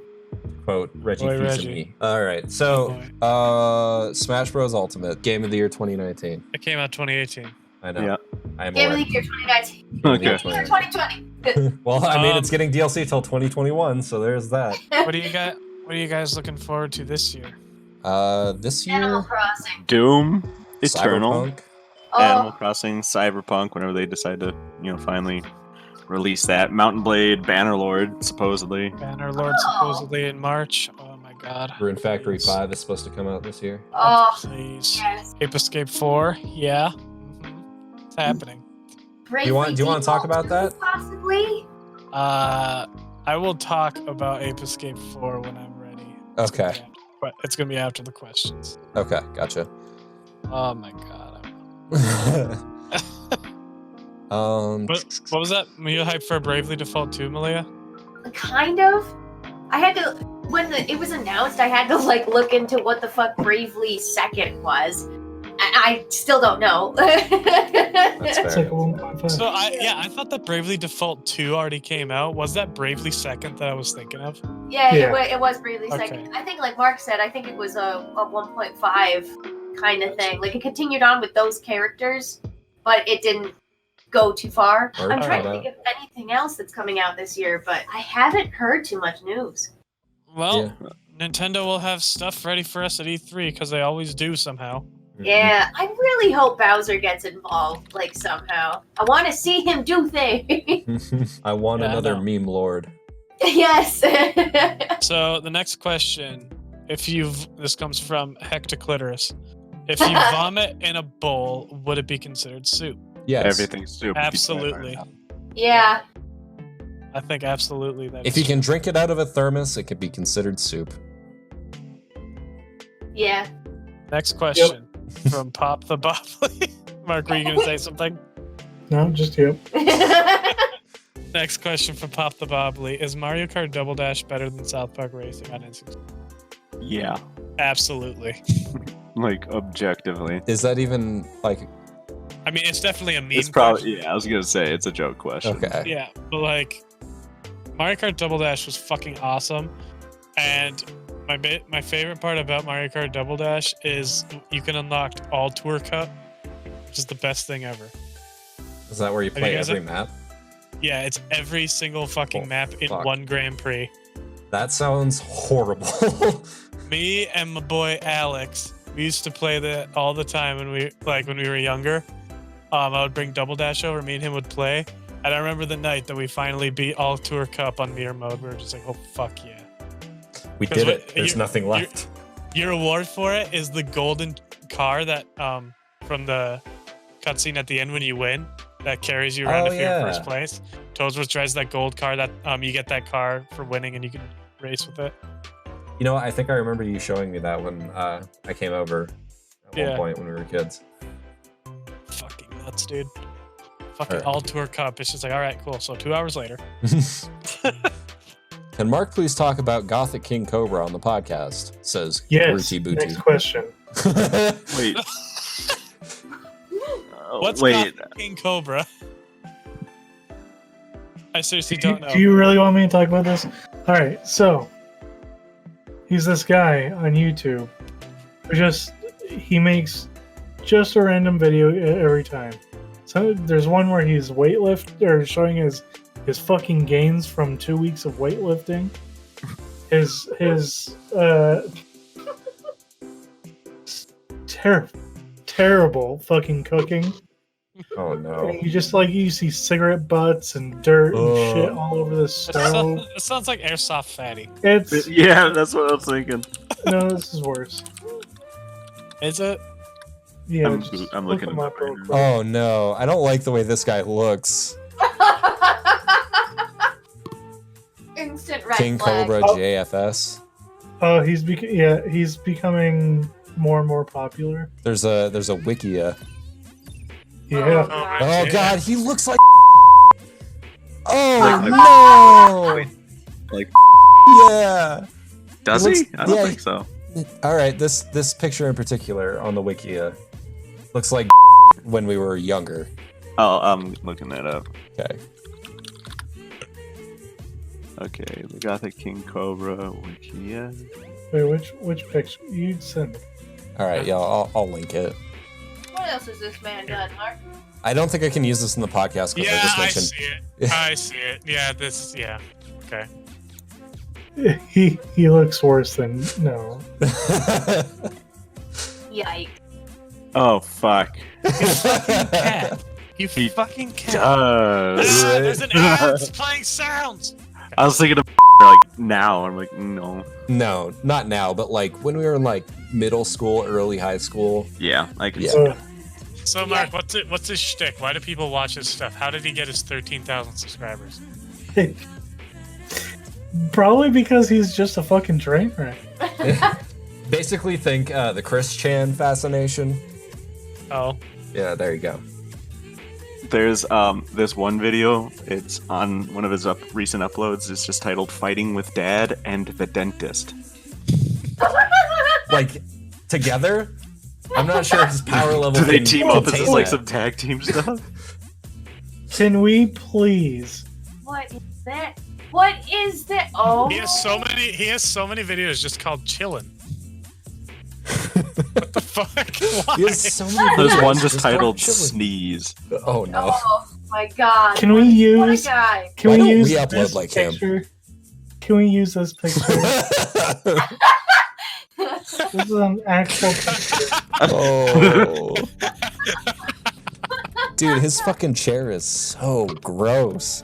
Quote Reggie Boy, Fils-Aimé. Reggie. All right, so Smash Bros. Ultimate Game of the Year 2019. It came out 2018. I know. Yeah. I am Game of aware. the Year 2019. Game of the Year Okay. Game of the Year 2020. Well, I mean, it's Um, getting DLC till 2021, so there's that. What do you got? What are you guys looking forward to this year? This year, Animal Crossing. Doom, Eternal, Cyberpunk. Animal Oh, Crossing, Cyberpunk. Whenever they decide to, finally release that. Mountain Blade, Bannerlord, supposedly. Bannerlord supposedly in March. Oh my god. Rune Factory Please. 5 is supposed to come out this year. oh, Please. yes. Ape Escape 4. Yeah. Mhm. It's happening. Do you want to talk about that? Possibly. I will talk about Ape Escape 4 when I'm ready. Okay. But it's gonna be after the questions. Okay, gotcha. Oh my god. What was that? Were you hyped for Bravely Default 2, Malia? Kind of. I had to, when it was announced, I had to like look into what the fuck Bravely Second was. I still don't know. That's It's fair. like a 1.5. So I thought that Bravely Default 2 already came out. Was that Bravely Second that I was thinking of? Yeah, Yeah. it was Bravely Second. Okay. I think, like Mark said, I think it was a 1.5 kind of thing. Like it continued on with those characters, but it didn't go too far. Or I'm trying to about- think of anything else that's coming out this year, but I haven't heard too much news. Well, Nintendo will have stuff ready for us at E3 because they always do somehow. Yeah, I really hope Bowser gets involved, like somehow. I want to see him do things. I want Yeah, I another know. meme lord. Yes. So the next question, this comes from Hectoclitoris. If you vomit in a bowl, would it be considered soup? Yes. Everything's stupid. Absolutely. Yeah. I think absolutely that. If is you can drink it out of a thermos, it could be considered soup. Yeah. true. Next question from Pop the Bobbly. Mark, were you gonna say something? No, just you. Next question from Pop the Bobbly. Is Mario Kart Double Dash better than South Park Racing on N64? Yeah. Absolutely. Like, objectively. Is that even like I mean, it's definitely a meme. It's probably, I was going to say, it's a joke question. okay? Yeah, but like Mario Kart Double Dash was fucking awesome, and my favorite part about Mario Kart Double Dash is you can unlock all Tour Cup, which is the best thing ever. Is that where you Have you play guys every map? Yeah, it's every single fucking Oh, map in fuck. one Grand Prix. That sounds horrible. Me and my boy Alex, we used to play that all the time when we were younger. I would bring Double Dash over, me and him would play. And I remember the night that we finally beat all Tour Cup on mirror mode. We were just like, oh fuck yeah. We 'Cause did what- it. There's you- nothing you- left. Your reward for it is the golden car that from the cutscene at the end when you win that carries you around Oh, if you're in yeah. first place. Toadsworth drives that gold car that you get that car for winning and you can race with it. You know, I think I remember you showing me that when I came over at one Yeah. point when we were kids. Fucking nuts, dude. Fucking Alright. all Tour Cup. It's just like, all right, cool. So 2 hours later. Can Mark please talk about Gothic King Cobra on the podcast? Says Yes. Ruti Next Booty. question. Wait. What's wait. Gothic King Cobra? I seriously don't know. Do you really want me to talk about this? All right, so he's this guy on YouTube who he makes just a random video every time. So there's one where he's showing his fucking gains from 2 weeks of weightlifting. His terrible fucking cooking. Oh no. And you see cigarette butts and dirt and shit all over the stove. It sounds like airsoft fatty. It's Yeah, that's what I was thinking. no, this is worse. Is it? Yeah, I'm look looking him it up up real right quick. Oh no, I don't like the way this guy looks. Instant red King flag. Cobra Oh. JFS. Oh, he's becoming more and more popular. There's a Wikia. Yeah. Oh shit. god, he looks like. Like- Oh Like, no! Yeah. does It looks- he? I don't yeah, think so. All right, this picture in particular on the Wikia looks like when we were younger. Oh, I'm looking that up. Okay. Okay, the Gothic King Cobra Wikia. Wait, which picture you sent? All right, yeah, I'll link it. What else has this man done, Mark? I don't think I can use this in the podcast because Yeah, I just I mentioned. see it. I see it. Yeah, this. Yeah. Okay. He looks worse than no. Yikes. Oh fuck. Cat. You He fucking cat. Does. Ah, there's an ad that's playing sounds. I was thinking of like now. I'm like, no. No, not now, but like when we were in like middle school, early high school. Yeah, I can Yeah. see. So, Mark, what's his shtick? Why do people watch his stuff? How did he get his 13,000 subscribers? Probably because he's just a fucking train wreck. Basically, think the Chris Chan fascination. Oh. Yeah, there you go. There's this one video. It's on one of his recent uploads. It's just titled "Fighting with Dad and the Dentist." Like together. I'm not sure if his power level. Do they can team up? Is contain this like that. some tag team stuff? Can we please? What is that? What is that? Oh. He has so many videos just called chillin'. What the fuck? Why? He has so many There's videos one just called titled Chillin'. "Sneeze." Oh no. Oh my god. Can we What a use? guy. Can Why we don't use we upload this like him? picture? Can we use this picture? This is an actual picture. Oh. Dude, his fucking chair is so gross.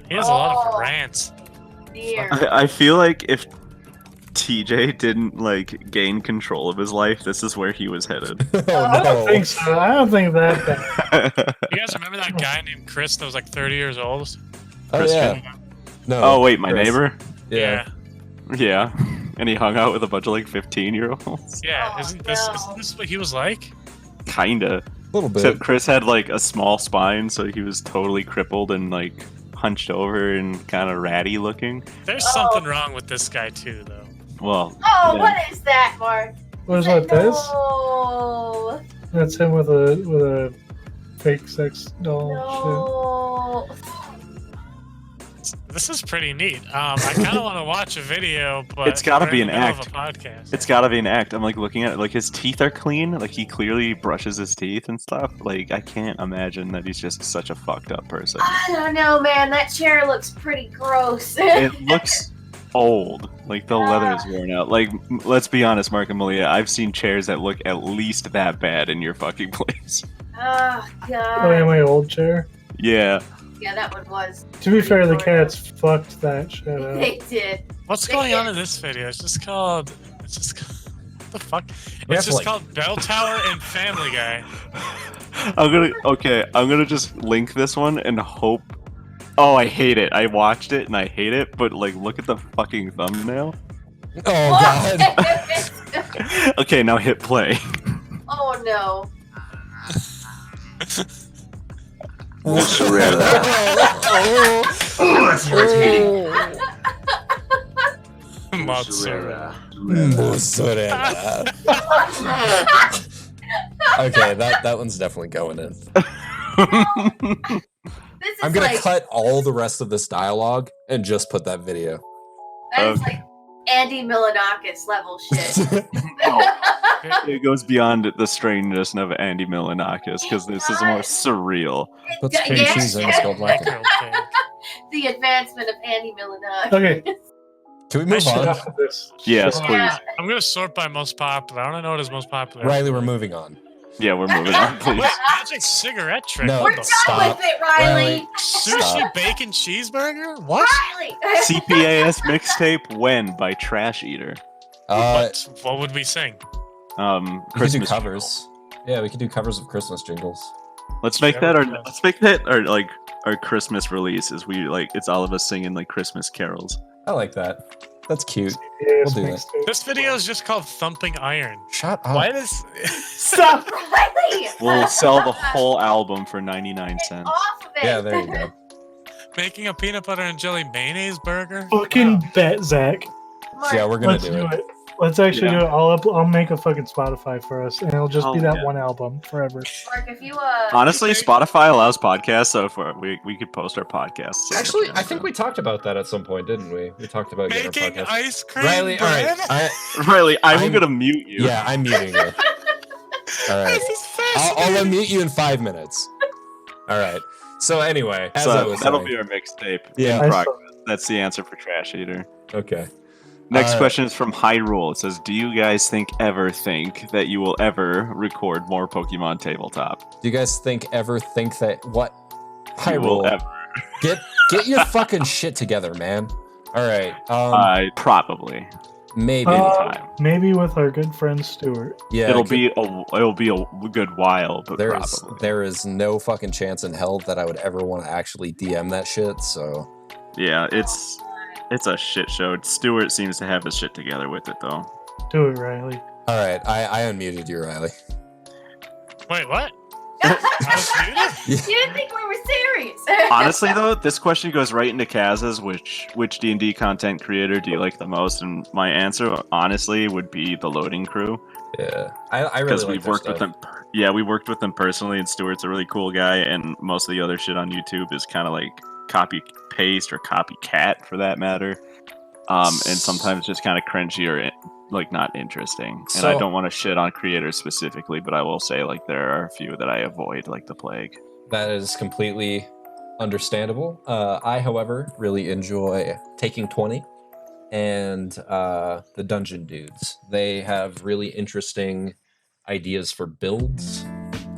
He has a lot of Oh. rants. Dear. I feel like if TJ didn't like gain control of his life, this is where he was headed. Oh I don't no. think so. I don't think that bad. You guys remember that guy named Chris that was like 30 years old? Oh yeah. No. Oh wait, my Chris. neighbor. Yeah. Yeah, and he hung out with a bunch of like 15-year-olds. Yeah. Oh, Isn't no. this what he was like? Kinda. A little bit. Except Chris had like a small spine, so he was totally crippled and like hunched over and kind of ratty looking. There's Oh. something wrong with this guy too, though. Well, Oh, yeah. what is that, Mark? What is what this? No. That's him with a fake sex doll. No. This is pretty neat. I kind of want to watch a video, but It's gotta we're be in the an middle act. Of a podcast. It's gotta be an act. I'm like looking at it, like his teeth are clean, like he clearly brushes his teeth and stuff. Like I can't imagine that he's just such a fucked up person. I don't know, man. That chair looks pretty gross. It looks old, like the leather is worn out. Like let's be honest, Mark and Malia, I've seen chairs that look at least that bad in your fucking place. Oh, Oh, God. yeah, my old chair. Yeah. Yeah, that one was. To be fair, the cats fucked that shit up. They did. What's going on in this video? It's just called. What the fuck? We It's have to, just like- called Bell Tower and Family Guy. I'm gonna just link this one and hope. Oh, I hate it. I watched it and I hate it, but like look at the fucking thumbnail. Oh god. Okay, now hit play. Oh, no. Mozzarella. Mozzarella. Okay, that one's definitely going in. This is I'm gonna like, cut all the rest of this dialogue and just put that video. that is Okay. like Andy Milonakis level shit. It goes beyond the strangeness of Andy Milonakis because this is more surreal. Put Yeah, string yeah. cheese in his gold lacquer. Okay. The advancement of Andy Milonakis. Okay, Can we move should- on? enough of this. Yes, shit. please. Yeah. I'm gonna sort by most popular. I don't know what is most popular. Riley, we're moving on. Yeah, we're moving on, please. What's Magic Cigarette Trick? No. We're What done the Stop. with it, Riley. Sushi Stop. bacon cheeseburger? What? Riley. CPAS mixtape When by Trash Eater. What would we sing? We could do Christmas covers. Yeah, we could do covers of Christmas jingles. jingle. Let's make that our Christmas release. Is we like it's all of us singing like Christmas carols. I like that. That's cute. Yes, do that. mixtape. This video is just called Thumping Iron. Shut up. Why does Stop. Riley. We'll sell the whole album for 99 Get cents. off of it. Yeah, there you go. making a peanut butter and jelly mayonnaise burger? Fucking bet, Zach. Mark, Yeah, we're gonna Let's do it. Let's actually Yeah. do it. I'll make a fucking Spotify for us, and it'll just be Oh, that yeah. one album forever. Mark, if you Honestly, Spotify allows podcasts, so if we could post our podcasts. Actually, I think we talked about that at some point, didn't we? We talked about getting our Making podcast. ice cream Riley, all right. bread? Riley, I'm I'm- gonna mute you. Yeah, I'm muting you. All right. This is I'll fascinating. unmute you in 5 minutes. All right. So anyway, as I So was that'll saying, be our mixtape. Yeah. in progress. That's the answer for Trash Eater. okay. Next Uh, question is from Hyrule. It says, "Do you guys think that you will ever record more Pokemon Tabletop? Do you guys ever think that what? You will Hyrule, ever?" get your fucking shit together, man. All right. Probably. Maybe. Maybe with our good friend Stuart. Yeah. It'll be a good while, but probably. there is no fucking chance in hell that I would ever want to actually DM that shit. So Yeah, it's a shit show. Stuart seems to have his shit together with it, though. Do it, Riley. all right, I unmuted you, Riley. Wait, what? I was muted? You didn't think we were serious. Honestly, though, this question goes right into Kaz's. Which D&D content creator do you like the most? And my answer, honestly, would be the Loading Crew. Yeah, I really Because like we've their worked with stuff. them. Yeah, we worked with them personally, and Stuart's a really cool guy. And most of the other shit on YouTube is kind of like copy paste or copycat, for that matter. And sometimes just kind of cringy or like not interesting. And I So- don't want to shit on creators specifically, but I will say like there are a few that I avoid like the plague. That is completely understandable. I, however, really enjoy Taking 20 and the Dungeon Dudes. They have really interesting ideas for builds,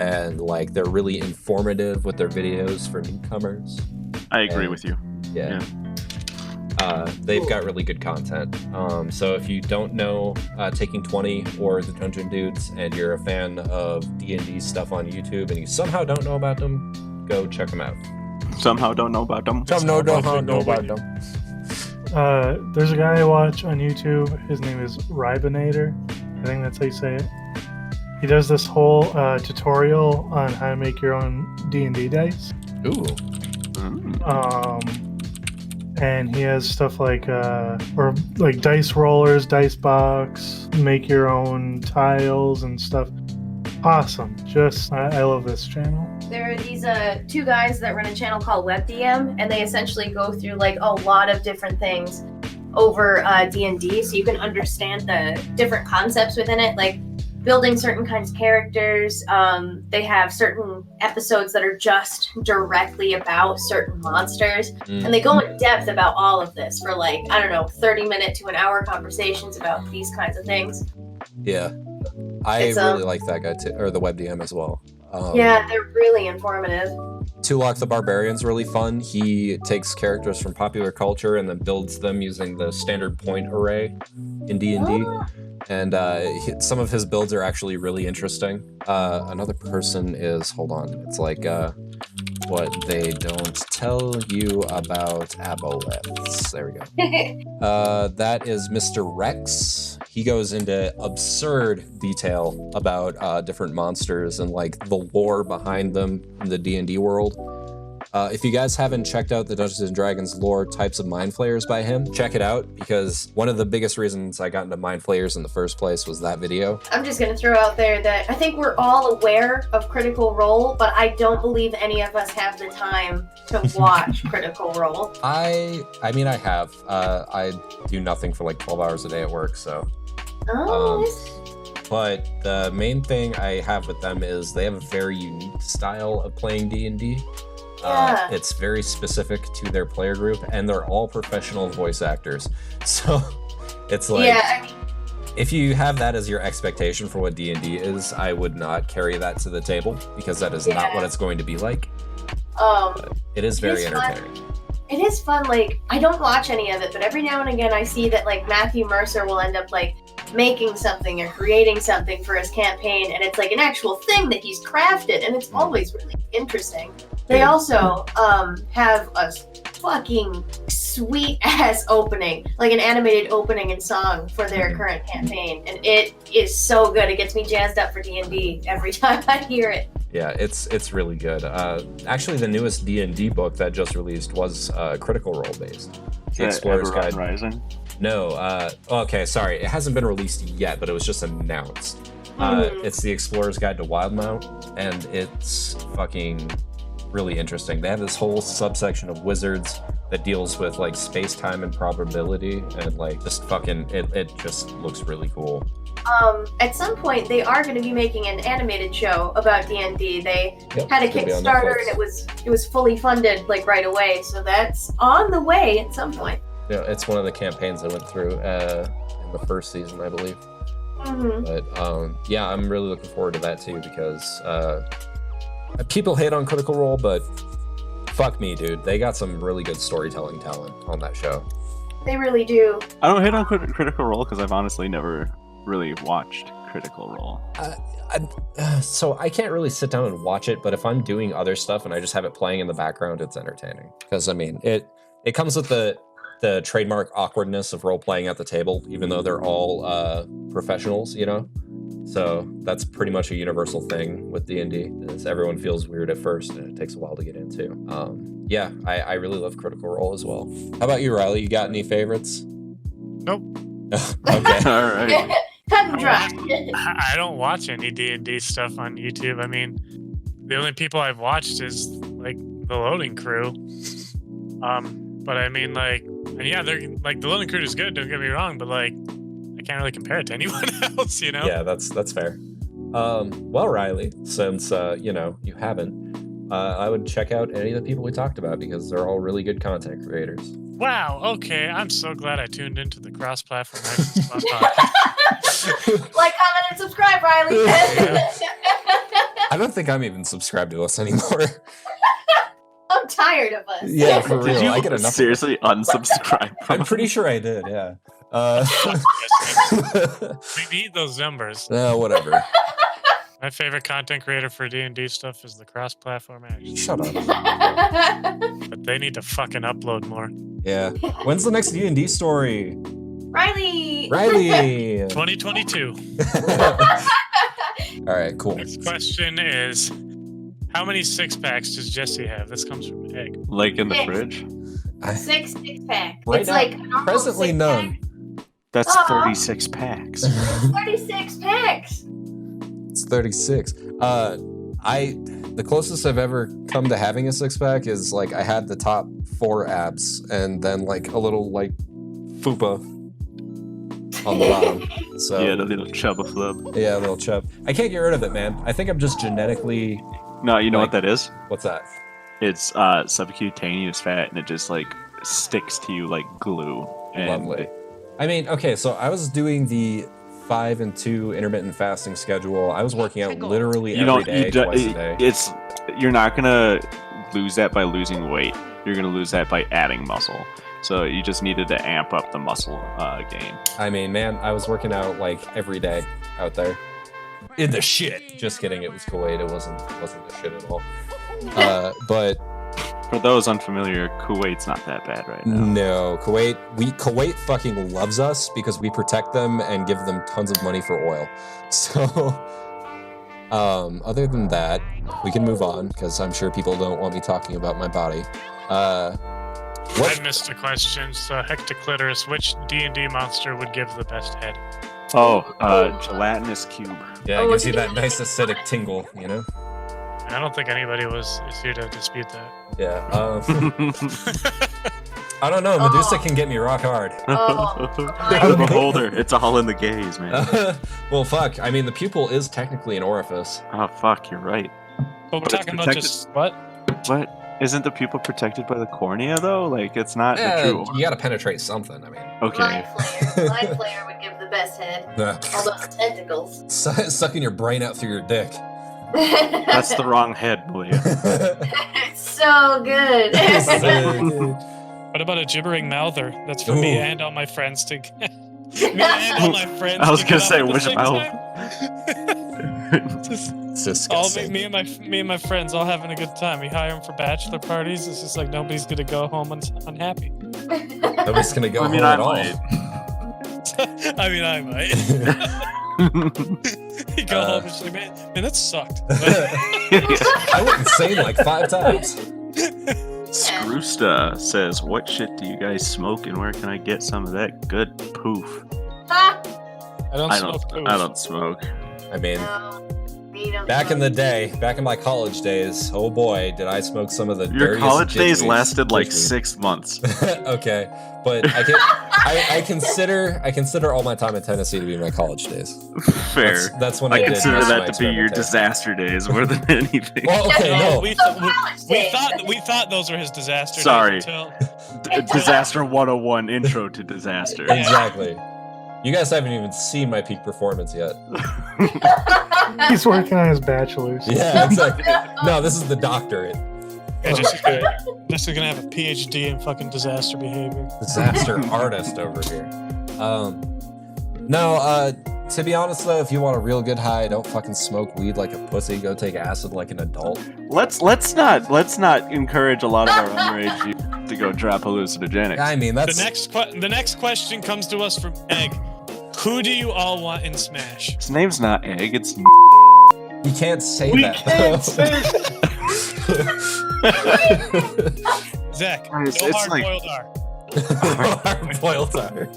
and like they're really informative with their videos for newcomers. I agree And- with you. Yeah. They've got really good content. So if you don't know Taking 20 or the Dungeon Dudes, and you're a fan of D&D stuff on YouTube, and you somehow don't know about them, go check them out. Somehow don't know about them. There's There's a guy I watch on YouTube. His name is Ribinator. I think that's how you say it. He does this whole tutorial on how to make your own D&D dice. Ooh. And he has stuff like dice rollers, dice box, make your own tiles and stuff. Awesome. I love this channel. There are these two guys that run a channel called WebDM, and they essentially go through like a lot of different things over D&D, so you can understand the different concepts within it, like building certain kinds of characters. They have certain episodes that are just directly about certain monsters, and they go in depth about all of this for 30-minute to an hour conversations about these kinds of things. Yeah. I It's, really like that guy too, or the WebDM as well. Yeah, they're really informative. Tulok the Barbarian's really fun. He takes characters from popular culture and then builds them using the standard point array in D&D. And some of his builds are actually really interesting. Another person is, hold on, it's like what they don't tell you about aboleths. There we go. That is Mr. Rex. He goes into absurd detail about different monsters and like the lore behind them in the D&D world. If you guys haven't checked out the Dungeons & Dragons lore types of mind flayers by him, check it out, because one of the biggest reasons I got into mind flayers in the first place was that video. I'm just going to throw out there that I think we're all aware of Critical Role, but I don't believe any of us have the time to watch Critical Role. I mean, I have. I do nothing for like 12 hours a day at work, so. But the main thing I have with them is they have a very unique style of playing D&D. Yeah. It's very specific to their player group, and they're all professional voice actors. So it's like, yeah, I mean, if you have that as your expectation for what D&D is, I would not carry that to the table because that is not what it's going to be like. But it is very entertaining. It is fun. Like, I don't watch any of it, but every now and again I see that like Matthew Mercer will end up like making something or creating something for his campaign, and it's like an actual thing that he's crafted, and it's always really interesting. They also have a fucking sweet ass opening, like an animated opening and song for their current campaign, and it is so good. It gets me jazzed up for D&D every time I hear it. Yeah, it's really good. Actually, the newest D&D book that just released was Critical Role based. The Explorer's Guide. Rising? No, okay, sorry. It hasn't been released yet, but it was just announced. It's the Explorer's Guide to Wildmount, and it's fucking really interesting. They have this whole subsection of wizards that deals with like space-time and probability, and like just fucking, it just looks really cool. At some point, they are going to be making an animated show about D&D. They had a Kickstarter, and it was fully funded like right away. So that's on the way at some point. Yeah, it's one of the campaigns I went through in the first season, I believe. But yeah, I'm really looking forward to that too because people hate on Critical Role, but fuck me, dude. They got some really good storytelling talent on that show. They really do. I don't hate on Critical Role because I've honestly never really watched Critical Role. So I can't really sit down and watch it, but if I'm doing other stuff and I just have it playing in the background, it's entertaining. Because I mean, it comes with the trademark awkwardness of role playing at the table, even though they're all professionals, you know. So that's pretty much a universal thing with D&D. Is everyone feels weird at first, and it takes a while to get into. Yeah, I really love Critical Role as well. How about you, Riley? You got any favorites? Nope. Okay. All right. Cut and dry. I don't watch any D&D stuff on YouTube. I mean, the only people I've watched is like the Loading Crew. But I mean, like, and yeah, they're like the Loading Crew is good. Don't get me wrong, but like, I can't really compare it to anyone else, you know? Yeah, that's fair. Well, Riley, since you know you haven't, I would check out any of the people we talked about because they're all really good content creators. Wow. Okay, I'm so glad I tuned into the cross-platform Action Spot podcast. Like, comment, and subscribe, Riley. I don't think I'm even subscribed to us anymore. I'm tired of us. Yeah, for real. Did you I get enough. seriously unsubscribe? I'm pretty sure I did. Yeah. We need those numbers. Whatever. My favorite content creator for D&D stuff is the cross-platform Action. Shut up. But they need to fucking upload more. Yeah. When's the next D&D story? Riley. 2022. All right, cool. Next question is, how many six-packs does Jesse have? This comes from Egg. Like in the fridge? Six pack. Right it's now, like a normal presently six-pack. none. That's Aw. 36 packs. 36 packs. It's 36. The closest I've ever come to having a six-pack is like I had the top 4 abs and then like a little like fupa on the bottom. So Yeah, the little chubba flub. yeah, a little chub. I can't get rid of it, man. I think I'm just genetically. No, you know Like- what that is? What's that? It's subcutaneous fat, and it just like sticks to you like glue. And Lovely. I mean, okay, so I was doing the 5 and 2 intermittent fasting schedule. I was working out literally You every don't. day, twice a day. You're not gonna lose that by losing weight. You're gonna lose that by adding muscle. So you just needed to amp up the muscle gain. I mean, man, I was working out like every day out there. In the shit. Just kidding. It was Kuwait. It wasn't the shit at all. But For those unfamiliar, Kuwait's not that bad right now. no, Kuwait fucking loves us because we protect them and give them tons of money for oil. So, other than that, we can move on because I'm sure people don't want me talking about my body. What? I missed a question. So, Hectoclitoris, which D&D monster would give the best head? Oh, gelatinous cube. Yeah, it gives you that nice acidic tingle, you know? I don't think anybody is here to dispute that. Yeah. I don't know. Medusa can get me rock hard. The beholder. It's all in the gaze, man. Well, fuck. I mean, the pupil is technically an orifice. Oh, fuck, you're right. But we're But it's talking about protected- just what? What? Isn't the pupil protected by the cornea, though? Like, it's not Yeah, the true. you gotta penetrate something. I mean, Okay. Mind Flayer. Mind Flayer would give the best head. Nah. All those tentacles. Sucking your brain out through your dick. That's the wrong head, Malia. It's so good. What about a gibbering mouther? That's for me Ooh. and all my friends to. Me and all my friends. I was to gonna get say, up at the which same mouth? time. Just It's all disgusting. me and my friends all having a good time. We hire them for bachelor parties. It's just like nobody's gonna go home unhappy. Nobody's gonna go I mean, home I at all. might. I mean, I might. You go home and just like, man, that sucked. I went insane like 5 times. Screwsta says, "What shit do you guys smoke, and where can I get some of that good poof?" Ha! I don't smoke poof. I don't smoke. I mean, No, we don't back in the smoke. day, back in my college days, oh boy, did I smoke some of the Your dirtiest college days dickweeds. lasted like Dickweed. 6 months. Okay, but I consider all my time in Tennessee to be my college days. Fair. That's when I I did consider most of that my to be your experimentation. disaster days more than anything. Well, okay, No, no. we So college days. thought those were his disaster. Sorry. Days until Disaster 101 intro to disaster. Yeah. Exactly. You guys haven't even seen my peak performance yet. He's working on his bachelor's. Yeah, exactly. No, this is the doctorate. yeah, just gonna have a PhD in fucking disaster behavior. Disaster artist over here. No, to be honest though, if you want a real good high, don't fucking smoke weed like a pussy. Go take acid like an adult. Let's not encourage a lot of our underage youth to go drop hallucinogenics. I mean, that's The next question comes to us from Egg. Who do you all want in Smash? His name's not Egg, it's you can't say We that. can't say Zach, It's no like- hard-boiled R. Hard-boiled tire.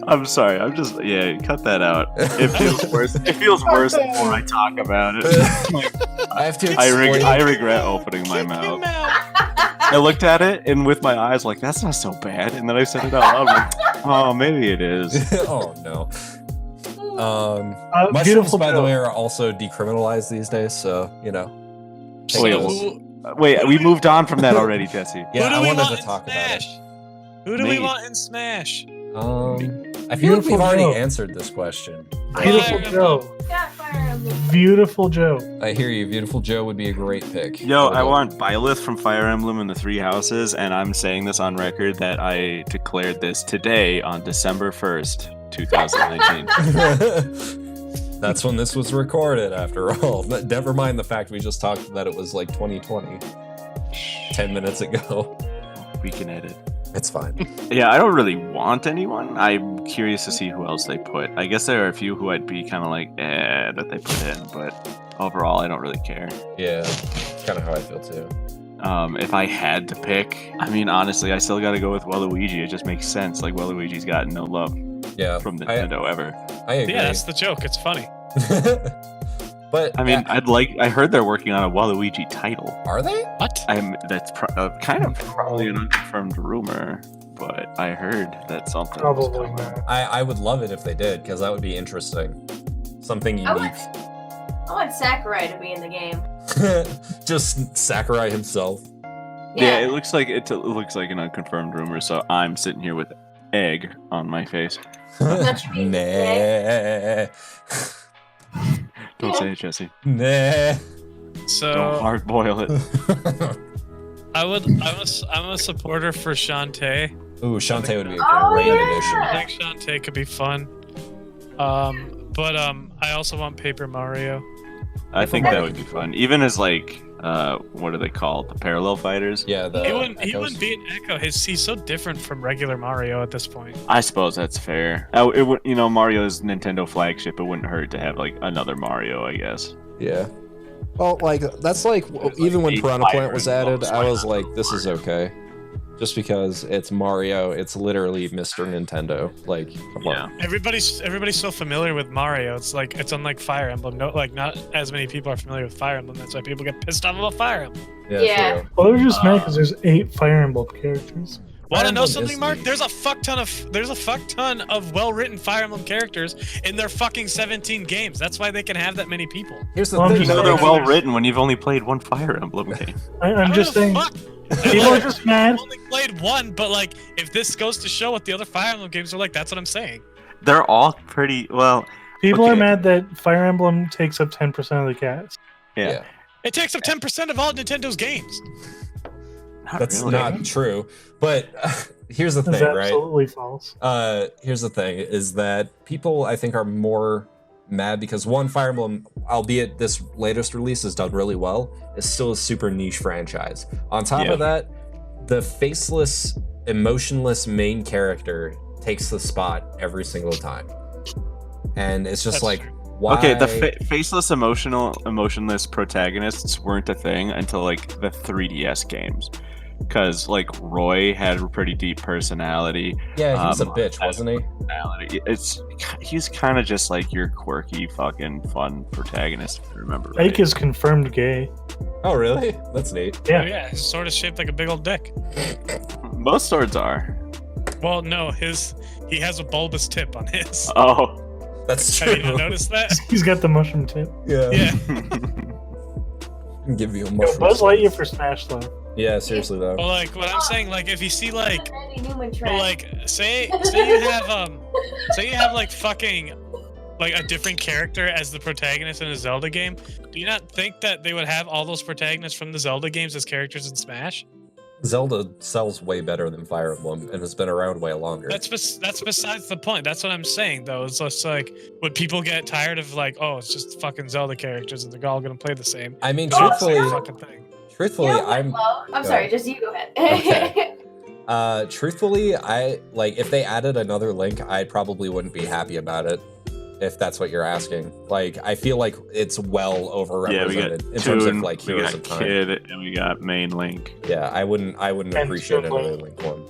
I'm sorry. I'm just cut that out. It feels worse. It feels worse the more I talk about it. I have to I explain. regret opening my Kick him mouth. out. I looked at it and with my eyes like that's not so bad, and then I said it out loud. Like, oh, maybe it is. Oh no. Mushrooms, beautiful by the Joe. way, are also decriminalized these days, so you know. So Wait, Wait, we moved on from that already, Jesse. Yeah, who do I we wanted want to in talk about it. Smash? Who do we Me. want in Smash? I feel like Beautiful we've already Joe. answered this question. Beautiful Fire Joe. Got Fire Emblem. Beautiful Joe. I hear you. Beautiful Joe would be a great pick. Yo, I want Byleth from Fire Emblem and the Three Houses, and I'm saying this on record that I declared this today on December 1st, 2019. That's when this was recorded, after all. But never mind the fact we just talked that it was like 2020. 10 minutes ago. We can edit. It's fine. Yeah, I don't really want anyone. I'm curious to see who else they put. I guess there are a few who I'd be kind of like, that they put in, but overall, I don't really care. Yeah, kind of how I feel too. If I had to pick, I mean, honestly, I still got to go with Waluigi. It just makes sense. Like, Waluigi's got no love Yeah, from Nintendo ever. I agree. Yeah, that's the joke. It's funny. But I mean, I heard they're working on a Waluigi title. are they? What? That's kind of probably an unconfirmed rumor, but I heard that something. was Probably coming. not. I would love it if they did, because that would be interesting. Something I unique. want Sakurai to be in the game. Just Sakurai himself. Yeah, it looks like it looks like an unconfirmed rumor. So I'm sitting here with egg on my face. Don't you mean Nah. Don't say it, Jesse. Nah. Don't So hard boil it. I'm a supporter for Shantae. Ooh, Shantae would be a Oh, great yeah. addition. I think Shantae could be fun. But I also want Paper Mario. I think that would be fun. Even as like, what are they called? The parallel fighters. Yeah, the He wouldn't Echoes. be an Echo. He's so different from regular Mario at this point. I suppose that's fair. It would, Mario's Nintendo flagship. It wouldn't hurt to have like another Mario, I guess. Yeah. Well, like that's like even when eight Piranha Fire Plant was added, Emblems, I why was not like, this is okay. Just because it's Mario, it's literally Mr. Nintendo. Like, come on. Everybody's so familiar with Mario. It's unlike Fire Emblem. No, like not as many people are familiar with Fire Emblem. That's why people get pissed off about Fire Emblem. Yeah. true. Well, they're just mad because there's 8 Fire Emblem characters. Want to know Emblem something, is Mark? neat. There's a fuck ton of well-written Fire Emblem characters in their fucking 17 games. That's why they can have that many people. Here's the Well, I'm thing. just You know though, they're well written when you've only played one Fire Emblem game. I'm just saying, Fuck. people are just mad. I've only played one, but like, if this goes to show what the other Fire Emblem games are like, that's what I'm saying. they're all pretty well. People are Okay. mad that Fire Emblem takes up 10% of the cast. Yeah, It takes up 10% of all Nintendo's games. That's really. not true. But here's the That's thing, right? absolutely false. Here's the thing: is that people I think are more mad because one, Fire Emblem, albeit this latest release has done really well, is still a super niche franchise. On top Yeah. of that, the faceless, emotionless main character takes the spot every single time, and it's just That's like, true. why? Okay, the faceless, emotionless protagonists weren't a thing until like the 3DS games, because like Roy had a pretty deep personality. Yeah, he was a bitch, wasn't he? He's kind of just like your quirky, fucking fun protagonist. If you remember right. Ike is confirmed gay. Oh, really? That's neat. Yeah. Oh, yeah, his sword is shaped like a big old dick. Most swords are. Well, no, he has a bulbous tip on his. Oh. That's Have true. you noticed that? He's got the mushroom tip. Yeah. Yeah. Give you a Yo, mushroom. Buzz Lightyear for Smash though. Yeah, seriously though. Well, like what I'm saying, like if you see like, Randy Newman well, track. like say you have like fucking like a different character as the protagonist in a Zelda game. Do you not think that they would have all those protagonists from the Zelda games as characters in Smash? Zelda sells way better than Fire Emblem and has been around way longer. That's besides the point. That's what I'm saying though. It's just like, would people get tired of like, oh, it's just fucking Zelda characters and they're all gonna play the same? I mean, Oh, truthfully, yeah. Fucking thing. truthfully, You know what, I'm Flo? I'm Go sorry, ahead. just you go ahead. Okay. Truthfully, I like if they added another Link, I probably wouldn't be happy about it. If that's what you're asking, like I feel like it's well Yeah, we got overrepresented in terms of Toon, like we Heroes got of Time. Kid, and we got Main Link. Yeah, I wouldn't And appreciate Toon another Link. Link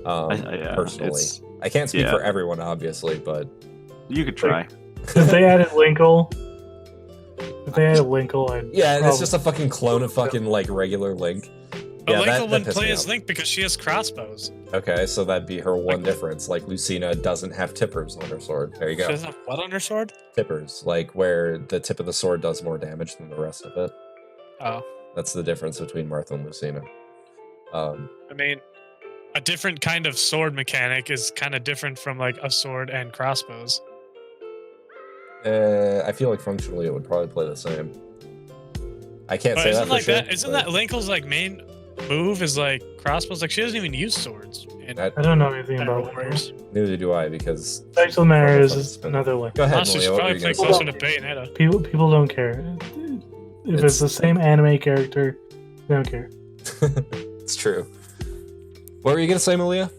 one. Yeah, Personally, it's- I can't speak yeah. for everyone, obviously, but You could try. If they added Linkle, I'd yeah, it's probably- just a fucking clone of fucking like regular Link. But Yeah, Link that wouldn't pissed play me as off. Link because she has crossbows. Okay, so that'd be her one difference. Like Lucina doesn't have tippers on her sword. There you She go. doesn't have what on her sword? Tippers, like where the tip of the sword does more damage than the rest of it. Oh, That's the difference between Martha and Lucina. I mean, a different kind of sword mechanic is kind of different from like a sword and crossbows. I feel like functionally it would probably play the same. I can't But say that isn't for like sure. that? Isn't but that Linkle's like main move is like crossbows? Like she doesn't even use swords. In that- I don't know anything Hyrule about Linkle. Warriors. Neither do I because. Fact of the matter is, Fucking it's spin. another Link. Go ahead, Honestly, she Malia, what were probably you plays gonna closer say? to Bayonetta. People don't care. If it's the same anime character, they don't care. It's true. What were you gonna say, Malia?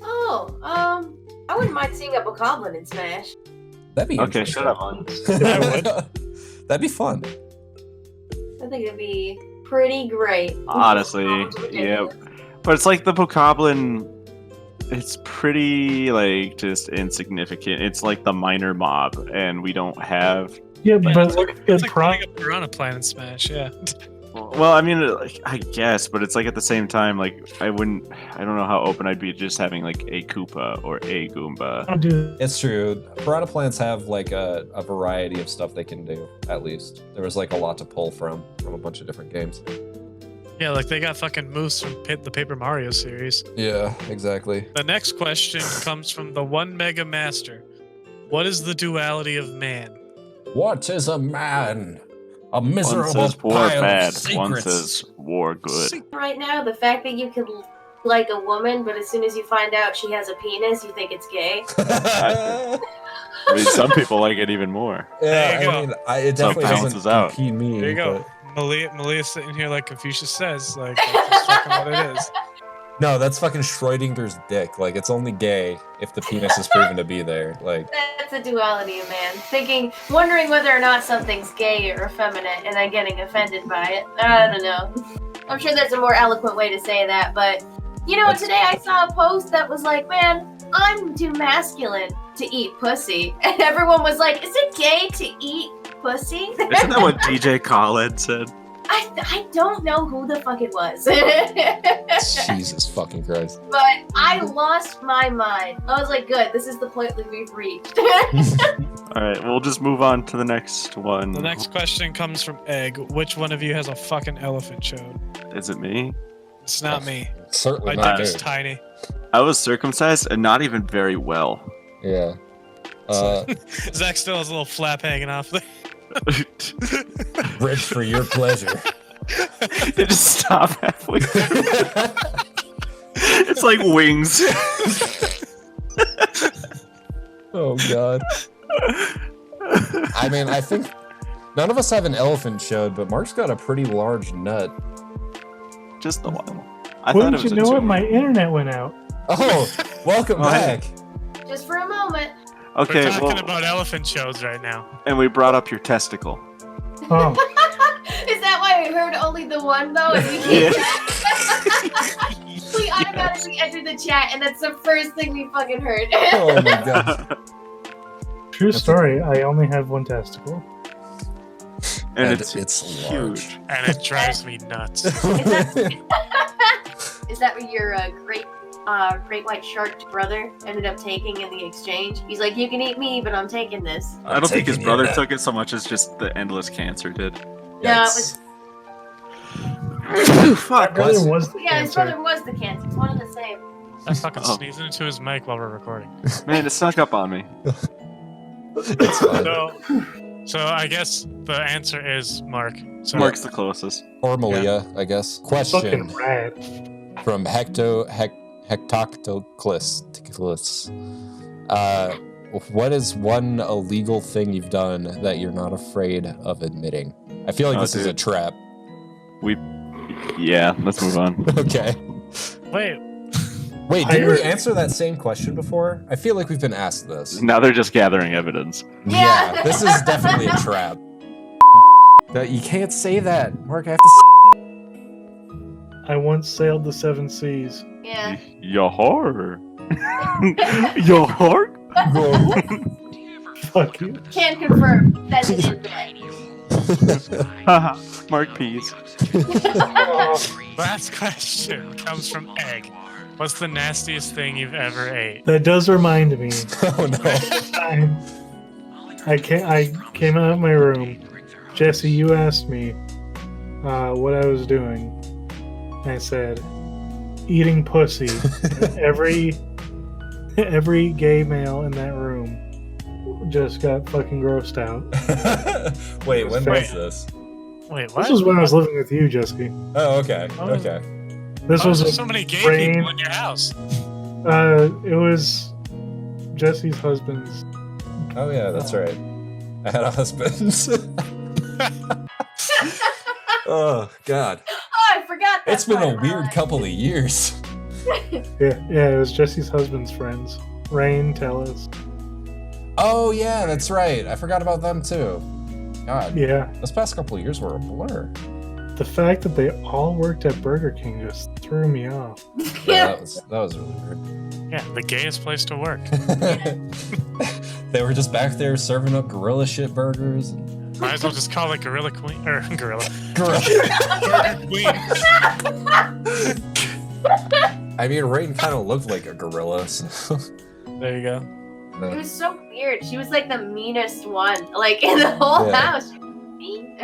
Oh, I wouldn't mind seeing a bokoblin in Smash. That'd be Okay, interesting. shut up, man. That'd be fun. I think it'd be pretty great. Honestly, Bokoblins yeah. ridiculous. But it's like the Bokoblin. It's pretty like just insignificant. It's like the minor mob, and we don't have. Yeah, But but it's look like, at it's like Pro. putting a piranha plant in Smash. Yeah. Well, I mean, like, I guess, but it's like at the same time, like I don't know how open I'd be just having like a Koopa or a Goomba. Don't do It's true. Piranha plants have like a variety of stuff they can do. At least there was like a lot to pull from a bunch of different games. Yeah, like they got fucking moves from the Paper Mario series. Yeah, exactly. The next question comes from the One Mega Master. What is the duality of man? What is a man? A One miserable says war pile bad, of one secrets. says war good. Right now, the fact that you could like a woman, but as soon as you find out she has a penis, you think it's gay. I mean, some people like it even more. There you Yeah, go. I mean, it So it definitely balances doesn't out. impede me. There you go. Malia sitting here like Confucius says, like that's just fucking what it is. but- No, that's fucking Schrodinger's dick. Like, it's only gay if the penis is proven to be there. Like, That's the duality of man. Wondering whether or not something's gay or effeminate, and then getting offended by it. I don't know. I'm sure there's a more eloquent way to say that, but you know, That's- today I saw a post that was like, man, I'm too masculine to eat pussy. And everyone was like, is it gay to eat pussy? Isn't that what DJ Khaled said? I don't know who the fuck it was. Jesus fucking Christ. But I lost my mind. I was like, good, this is the point that we've reached. All right, we'll just move on to the next one. The next question comes from Egg. Which one of you has a fucking elephant chode? Is it me? It's not me. Certainly My not dick is me. tiny. I was circumcised and not even very well. Yeah. Zach still has a little flap hanging off there. Rich for your pleasure. They just stop halfway through. It's like wings. Oh god. I mean, I think none of us have an elephant showed, but Mark's got a pretty large nut. Just a while. I thought it Wouldn't was you a know it? tumor. My internet went out. Oh, welcome Oh, hey. back. Just for a moment. Okay, We're talking well, about elephant shows right now. and we brought up your testicle. Oh, Is that why I heard only the one though? And we can't we automatically entered the chat, and that's the first thing we fucking heard. Oh my god. true story. I only have one testicle. And it's large. huge. And it drives me nuts. Is that what your great white shark brother ended up taking in the exchange? He's like, you can eat me, but I'm taking this. I don't think his taking brother it. took it so much as just the endless cancer did. No, it Yikes. was My brother What? was the yeah, his cancer. brother was the cancer. It's one and the same. I'm fucking Oh. sneezing into his mic while we're recording. Man, it snuck up on me. It's fine. So I guess the answer is Mark. So Mark's the closest. Or Malia, I guess. Question Fucking rad. from Hectoclis. What is one illegal thing you've done that you're not afraid of admitting? I feel like Oh, this is a dude. trap. Yeah, let's move on. Okay. wait, Wait, did we answer that same question before? I feel like we've been asked this. Now they're just gathering evidence. Yeah. This is definitely a trap. That you can't say that. Mark, I have to I once sailed the 7 seas. Yeah. Yahar. Yahar? Fuck you. Can confirm. That's an invite. Haha. Mark peas. last question comes from Egg. What's the nastiest thing you've ever ate? That does remind me. Oh no. Time I came out of my room. Jesse, you asked me what I was doing. I said, eating pussy. And every gay male in that room just got fucking grossed out. Wait, when was Wait. this? Wait, what? This was when I was living with you, Jesse. Oh, okay. Oh. Okay. This Oh, was there's a so many gay brain- people in your house. It was Jesse's husband's. Oh yeah, that's right. I had a husband. Oh god. Oh, I forgot that. It's been a part. weird couple of years. Yeah, it was Jesse's husband's friends. Rain, Tellis. Oh yeah, that's right. I forgot about them too. God, Yeah, those past couple of years were a blur. the fact that they all worked at Burger King just threw me off. Yeah, that was really weird. Yeah, the gayest place to work. They were just back there serving up gorilla shit burgers. And Might as well just call it Gorilla Queen or Gorilla gorilla. Queen. I mean, Rain kind of looked like a gorilla. So. There you go. It was so weird. She was like the meanest one, like in the whole Yeah. house. She was mean.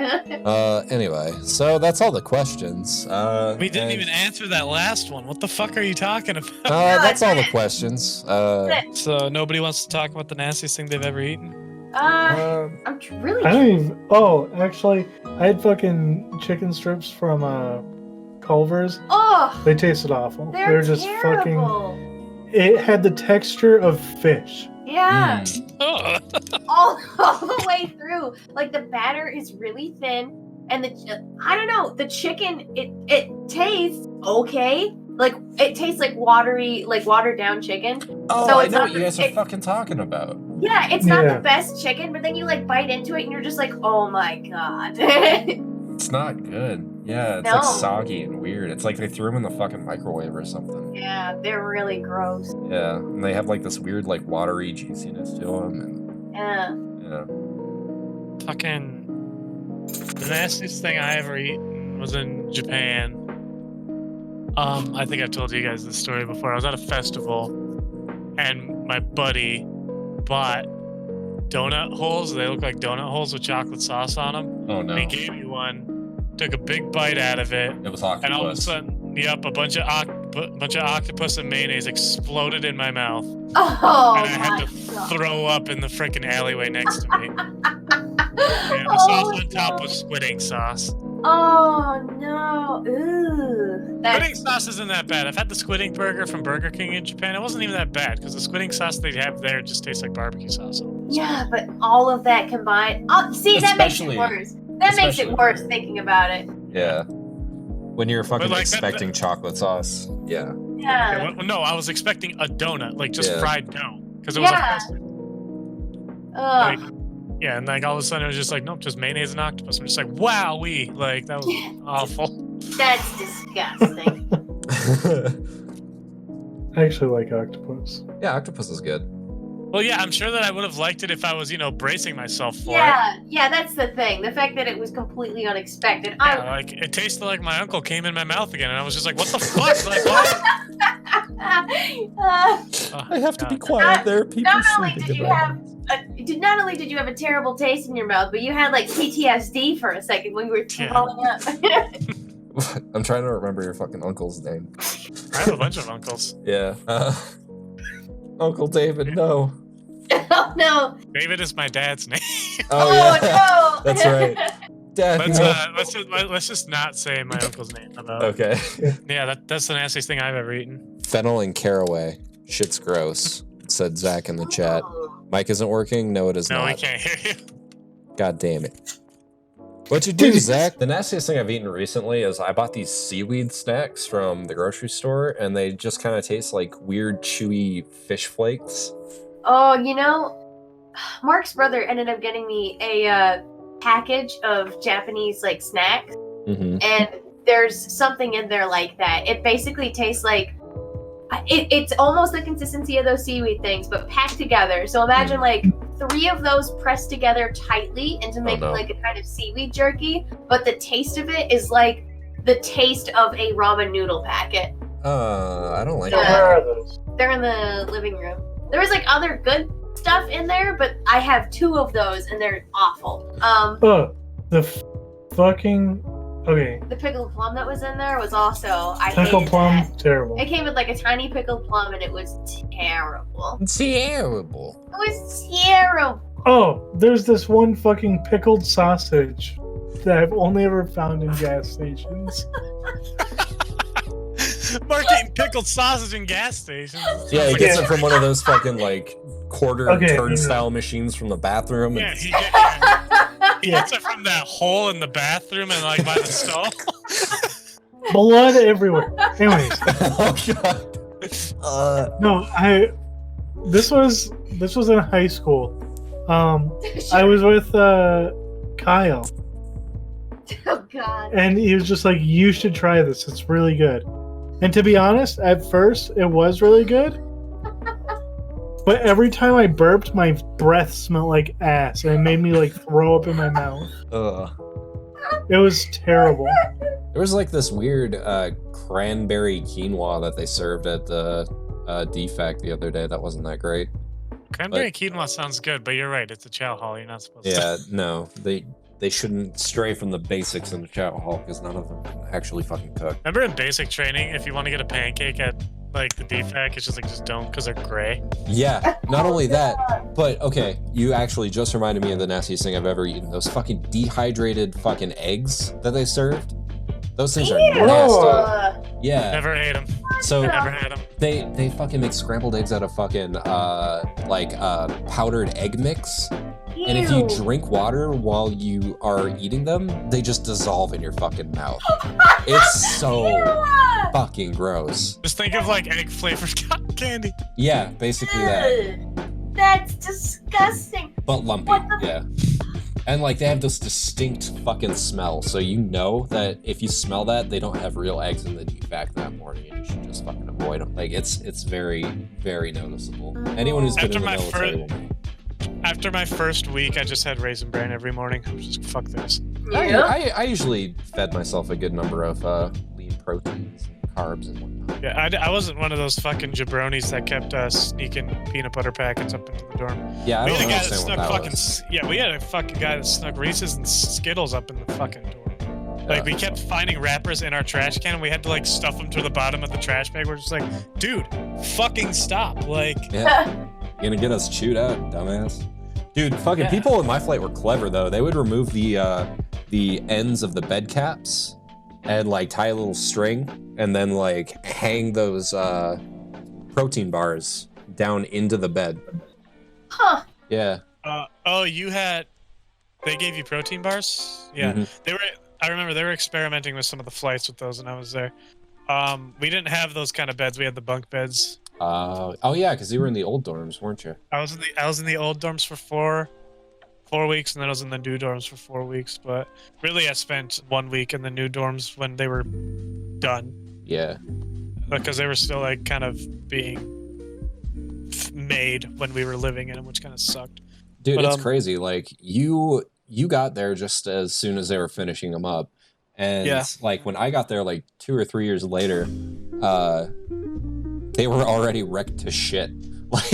Anyway, so that's all the questions. We didn't and- even answer that last one. What the fuck are you talking about? That's all the questions. So nobody wants to talk about the nastiest thing they've ever eaten? I'm really. I don't even. Oh, actually, I had fucking chicken strips from Culver's. Oh, They tasted awful. they're They were just terrible. It had the texture of fish. Yeah, Oh. all the way through. Like the batter is really thin, and I don't know, the chicken. It tastes okay. Like it tastes like watery, like watered down chicken. Oh, So I it's know not what you guys are it- fucking talking about. Yeah, it's not Yeah. the best chicken, but then you like bite into it and you're just like, oh my god. It's not good. Yeah, it's No. like soggy and weird. It's like they threw them in the fucking microwave or something. Yeah, they're really gross. Yeah, and they have like this weird like watery juiciness to them, and Yeah. yeah. Fucking. The nastiest thing I ever eaten was in Japan. I think I've told you guys this story before. I was at a festival, and my buddy bought donut holes. They look like donut holes with chocolate sauce on them. Oh no, And he gave me one, took a big bite out of it, it was and all of a octopus. sudden, Yep, a bunch of octopus and mayonnaise exploded in my mouth, Oh and I had my to god. throw up in the freaking alleyway next to me. And the Oh, sauce on top no. was squid ink sauce. Oh no. Ooh. Squid ink sauce isn't that bad. I've had the squid ink burger from Burger King in Japan. It wasn't even that bad because the squid ink sauce they have there just tastes like barbecue sauce. Yeah, but all of that combined. Oh, see, that makes it Especially- worse. That makes it especially- worse thinking about it. Yeah. When you're fucking like, that- expecting chocolate sauce. Yeah. Yeah. Yeah, well, no, I was expecting a donut, like just Yeah. fried dough, because it was Yeah. a Ugh. like, yeah, and like all of a sudden it was just like, nope, just mayonnaise and octopus. I'm just like, wow, like that was awful. That's disgusting. I actually like octopus. Yeah, octopus is good. Well, yeah, I'm sure that I would have liked it if I was, bracing myself for it. Yeah, that's the thing. The fact that it was completely unexpected. Yeah, like it tasted like my uncle came in my mouth again, and I was just like, what the fuck? Like, what? I have to be God. quiet. There are people Not only sleeping did you in my have house. not only did you have a terrible taste in your mouth, but you had like PTSD for a second when you were Yeah. throwing up. I'm trying to remember your fucking uncle's name. I have a bunch of uncles. Yeah. Uncle David, no. Oh no! David is my dad's name. Oh, yeah. No! That's right. Dad, Let's just not say my uncle's name. About Okay. Yeah, that's the nastiest thing I've ever eaten. Fennel and caraway. Shit's gross, said Zach in the chat. Mic isn't working? No, it is No, not. we can't hear you. God damn it. What'd you do, Zach? The nastiest thing I've eaten recently is I bought these seaweed snacks from the grocery store, and they just kind of taste like weird, chewy fish flakes. Oh, Mark's brother ended up getting me a package of Japanese like snacks, Mm-hmm. and there's something in there like that. It basically tastes like it's almost the consistency of those seaweed things, but packed together. So imagine like 3 of those pressed together tightly into making no. like a kind of seaweed jerky, but the taste of it is like the taste of a ramen noodle packet. I don't like Yeah. that. Where are those? They're in the living room. There was like other good stuff in there, but I have 2 of those and they're awful. Oh, the fucking. Okay. The pickled plum that was in there was also I Pickled hated plum, that. terrible. It came with like a tiny pickled plum and it was terrible. Terrible. It was terrible. Oh, there's this one fucking pickled sausage that I've only ever found in gas stations. Mark eating pickled sausage in gas stations. Yeah, he Like, gets it from one of those fucking like quarter Okay, turnstile machines from the bathroom. Yeah, And he gets it from that hole in the bathroom and like by the stall. Blood everywhere. Anyways, oh god. no, this was in high school. I was with Kyle, Oh god. and he was just like, "You should try this. It's really good." And to be honest, at first it was really good, but every time I burped, my breath smelled like ass, and it made me like throw up in my mouth. It was terrible. There was like this weird cranberry quinoa that they served at the DFAC the other day. That wasn't that great. Cranberry quinoa sounds good, but you're right. It's a chow hall. You're not supposed to. Yeah, no, they shouldn't stray from the basics in the chow hall because none of them can actually fucking cook. Remember in basic training, if you want to get a pancake at like the DFAC, it's just like just don't because they're gray. Yeah, not only that, but okay, you actually just reminded me of the nastiest thing I've ever eaten. Those fucking dehydrated fucking eggs that they served. Those things are nasty. Ugh. Yeah. Never ate them. So Never had them. they fucking make scrambled eggs out of fucking powdered egg mix. And if you Ew. drink water while you are eating them, they just dissolve in your fucking mouth. It's so Ew. fucking gross. Just think of like egg flavored cotton candy. Yeah, basically that. Ugh. That's disgusting. But lumpy, What the- yeah. And like they have this distinct fucking smell, so you know that if you smell that, they don't have real eggs in the DFAC that morning, and you should just fucking avoid them. Like it's very, very noticeable. Anyone who's been After in the my military will know. After my first week, I just had Raisin Bran every morning. I was just fuck this. Yeah. I usually fed myself a good number of lean proteins, and carbs, and whatnot. Yeah, I wasn't one of those fucking jabronis that kept sneaking peanut butter packets up into the dorm. Yeah, I We don't had a guy that understand snuck what that fucking was. yeah. We had a fucking guy that snuck Reese's and Skittles up in the fucking dorm. Like, we kept finding wrappers in our trash can, and we had to, like, stuff them to the bottom of the trash bag. We're just like, dude, fucking stop. Like, Yeah. You're gonna get us chewed out, dumbass. Dude, fucking Yeah. people in my flight were clever, though. They would remove the ends of the bed caps and, like, tie a little string and then, like, hang those protein bars down into the bed. Huh. Yeah. they gave you protein bars? Yeah. Mhm. I remember they were experimenting with some of the flights with those when I was there. We didn't have those kind of beds. We had the bunk beds. Oh yeah, because you were in the old dorms, weren't you? I was in the old dorms for four weeks, and then I was in the new dorms for 4 weeks. But really, I spent 1 week in the new dorms when they were done, Yeah. because they were still like kind of being made when we were living in them, which kind of sucked. Dude, But, it's crazy. Like you got there just as soon as they were finishing them up, and Yeah. like when I got there, like 2 or 3 years later, they were already wrecked to shit. Like,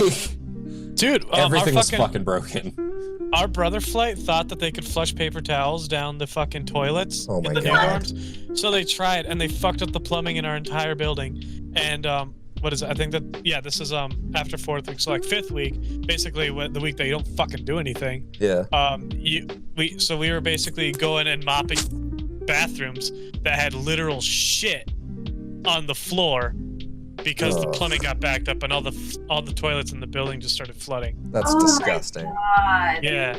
Dude, everything was fucking broken. Our brother flight thought that they could flush paper towels down the fucking toilets Oh my in the new God. dorms. So they tried, and they fucked up the plumbing in our entire building. And what is it? I think that, yeah, this is after 4th week, so like 5th week, basically the week that you don't fucking do anything. Yeah. We were basically going and mopping bathrooms that had literal shit on the floor because the plumbing got backed up and all the toilets in the building just started flooding. That's Oh my disgusting. God. Yeah,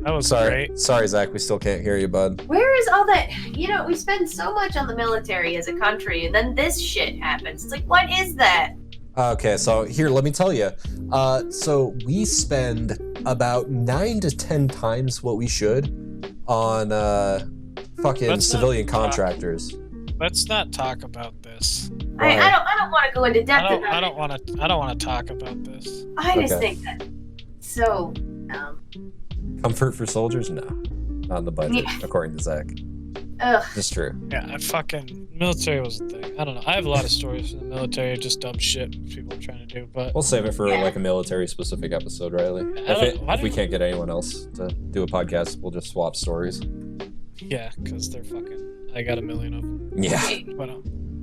that was Sorry, great. sorry, Zach. We still can't hear you, bud. Where is all that? You know, we spend so much on the military as a country, and then this shit happens. It's like, what is that? Okay, so here, let me tell you. So we spend about 9 to 10 times what we should on fucking Let's not civilian talk. contractors. Let's not talk about this. Why? I don't want to go into depth about I it. don't want to talk about this. I just Okay. think that so. Comfort for soldiers? No, not in the budget, Yeah. according to Zach. Ugh. It's true. Yeah, military was a thing. I don't know. I have a lot of stories from the military, just dumb shit people are trying to do. But We'll save it for Yeah. like a military-specific episode, Riley. why If we do- can't get anyone else to do a podcast, we'll just swap stories. yeah, because they're fucking. I got a million of them. Yeah.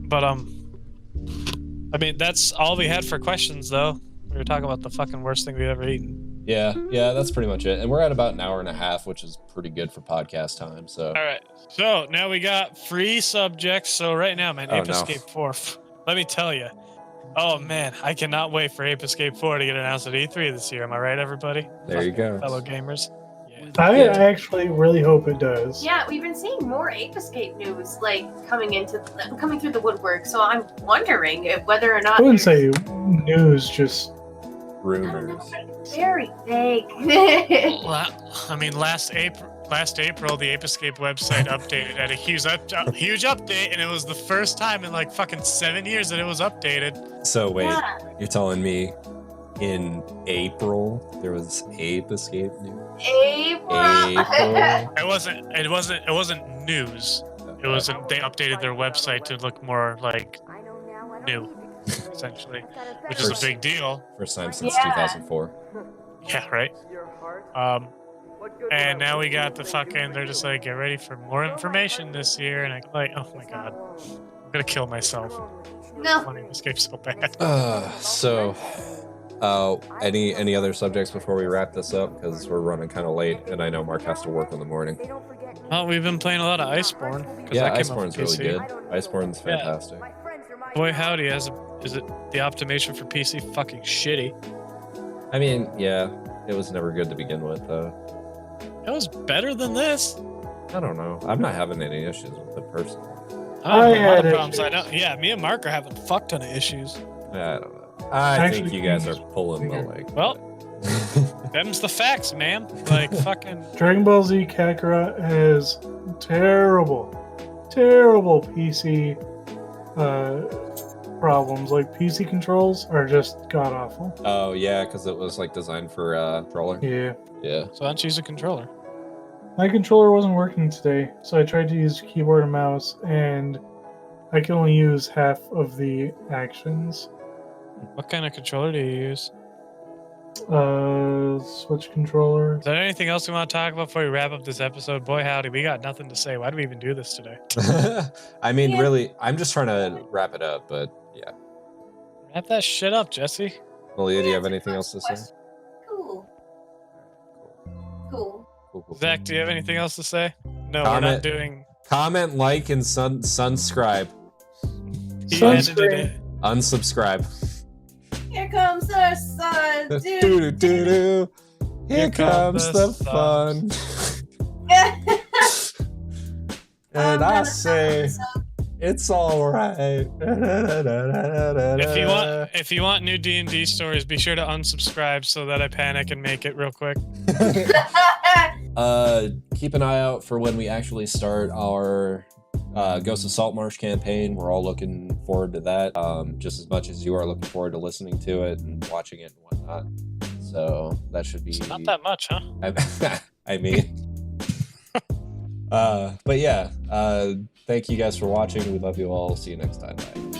But I mean, that's all we had for questions, though. We were talking about the fucking worst thing we've ever eaten. Yeah, that's pretty much it. And we're at about an hour and a half, which is pretty good for podcast time. So All right. So now we got free subjects. So right now, man, Oh, Ape no. Escape 4. Let me tell you. Oh man, I cannot wait for Ape Escape 4 to get announced at E3 this year. Am I right, everybody? There you go. Fellow gamers. Yeah. I Yeah. actually really hope it does. Yeah, we've been seeing more Ape Escape news like coming through the woodwork. So I'm wondering if whether or not I wouldn't there's- say news, just rumors. very vague. I mean, last April, the Ape Escape website updated at a huge update, and it was the first time in like fucking 7 years that it was updated. So wait, Yeah. you're telling me in April there was Ape Escape news? April. It wasn't news. It wasn't. They updated their website to look more like new, essentially, which is a big deal. First time since Yeah. 2004. Yeah, right. And now we got the fucking. They're just like, get ready for more information this year, and I'm like, oh my god, I'm gonna kill myself. No. Wanting to escape so bad. Any other subjects before we wrap this up? Because we're running kind of late, and I know Mark has to work in the morning. Well, we've been playing a lot of Iceborne. 'cause Yeah, that came out Iceborne's for really PC. good. Iceborne's Yeah. fantastic. Boy, howdy, is it the optimization for PC fucking shitty? I mean, yeah, it was never good to begin with, though. It was better than this. I don't know. I'm not having any issues with it personally. I I have a lot had of problems. I issues. don't. Yeah, me and Mark are having a fuck ton of issues. I don't know. I think Actually, you guys are pulling the leg. Well, them's the facts, man. Like fucking. Dragon Ball Z Kakarot has terrible PC problems. Like PC controls are just god awful. Oh yeah, because it was like designed for controller. Yeah. Yeah. So I don't use a controller. My controller wasn't working today, so I tried to use keyboard and mouse, and I can only use half of the actions. What kind of controller do you use? Switch controller. Is there anything else we want to talk about before we wrap up this episode? Boy, howdy, we got nothing to say. Why do we even do this today? I mean, Yeah. really, I'm just trying to wrap it up, but yeah. Wrap that shit up, Jesse. Malia, do you have Yeah, anything else to say? Cool. Cool. Cool. Zach, do you have anything else to say? No, we're Comment. not doing. Comment, like, and subscribe. He Sunscreen. edited it. Unsubscribe. Here comes the sun. Doo-doo-doo-doo. Here comes the fun. And I say, it's all right. If you want new D&D stories, be sure to unsubscribe so that I panic and make it real quick. Keep an eye out for when we actually start our Ghost of Saltmarsh campaign. We're all looking forward to that, just as much as you are looking forward to listening to it and watching it and whatnot. So that should be It's not that much, huh? I mean, but yeah, thank you guys for watching. We love you all. See you next time. Bye.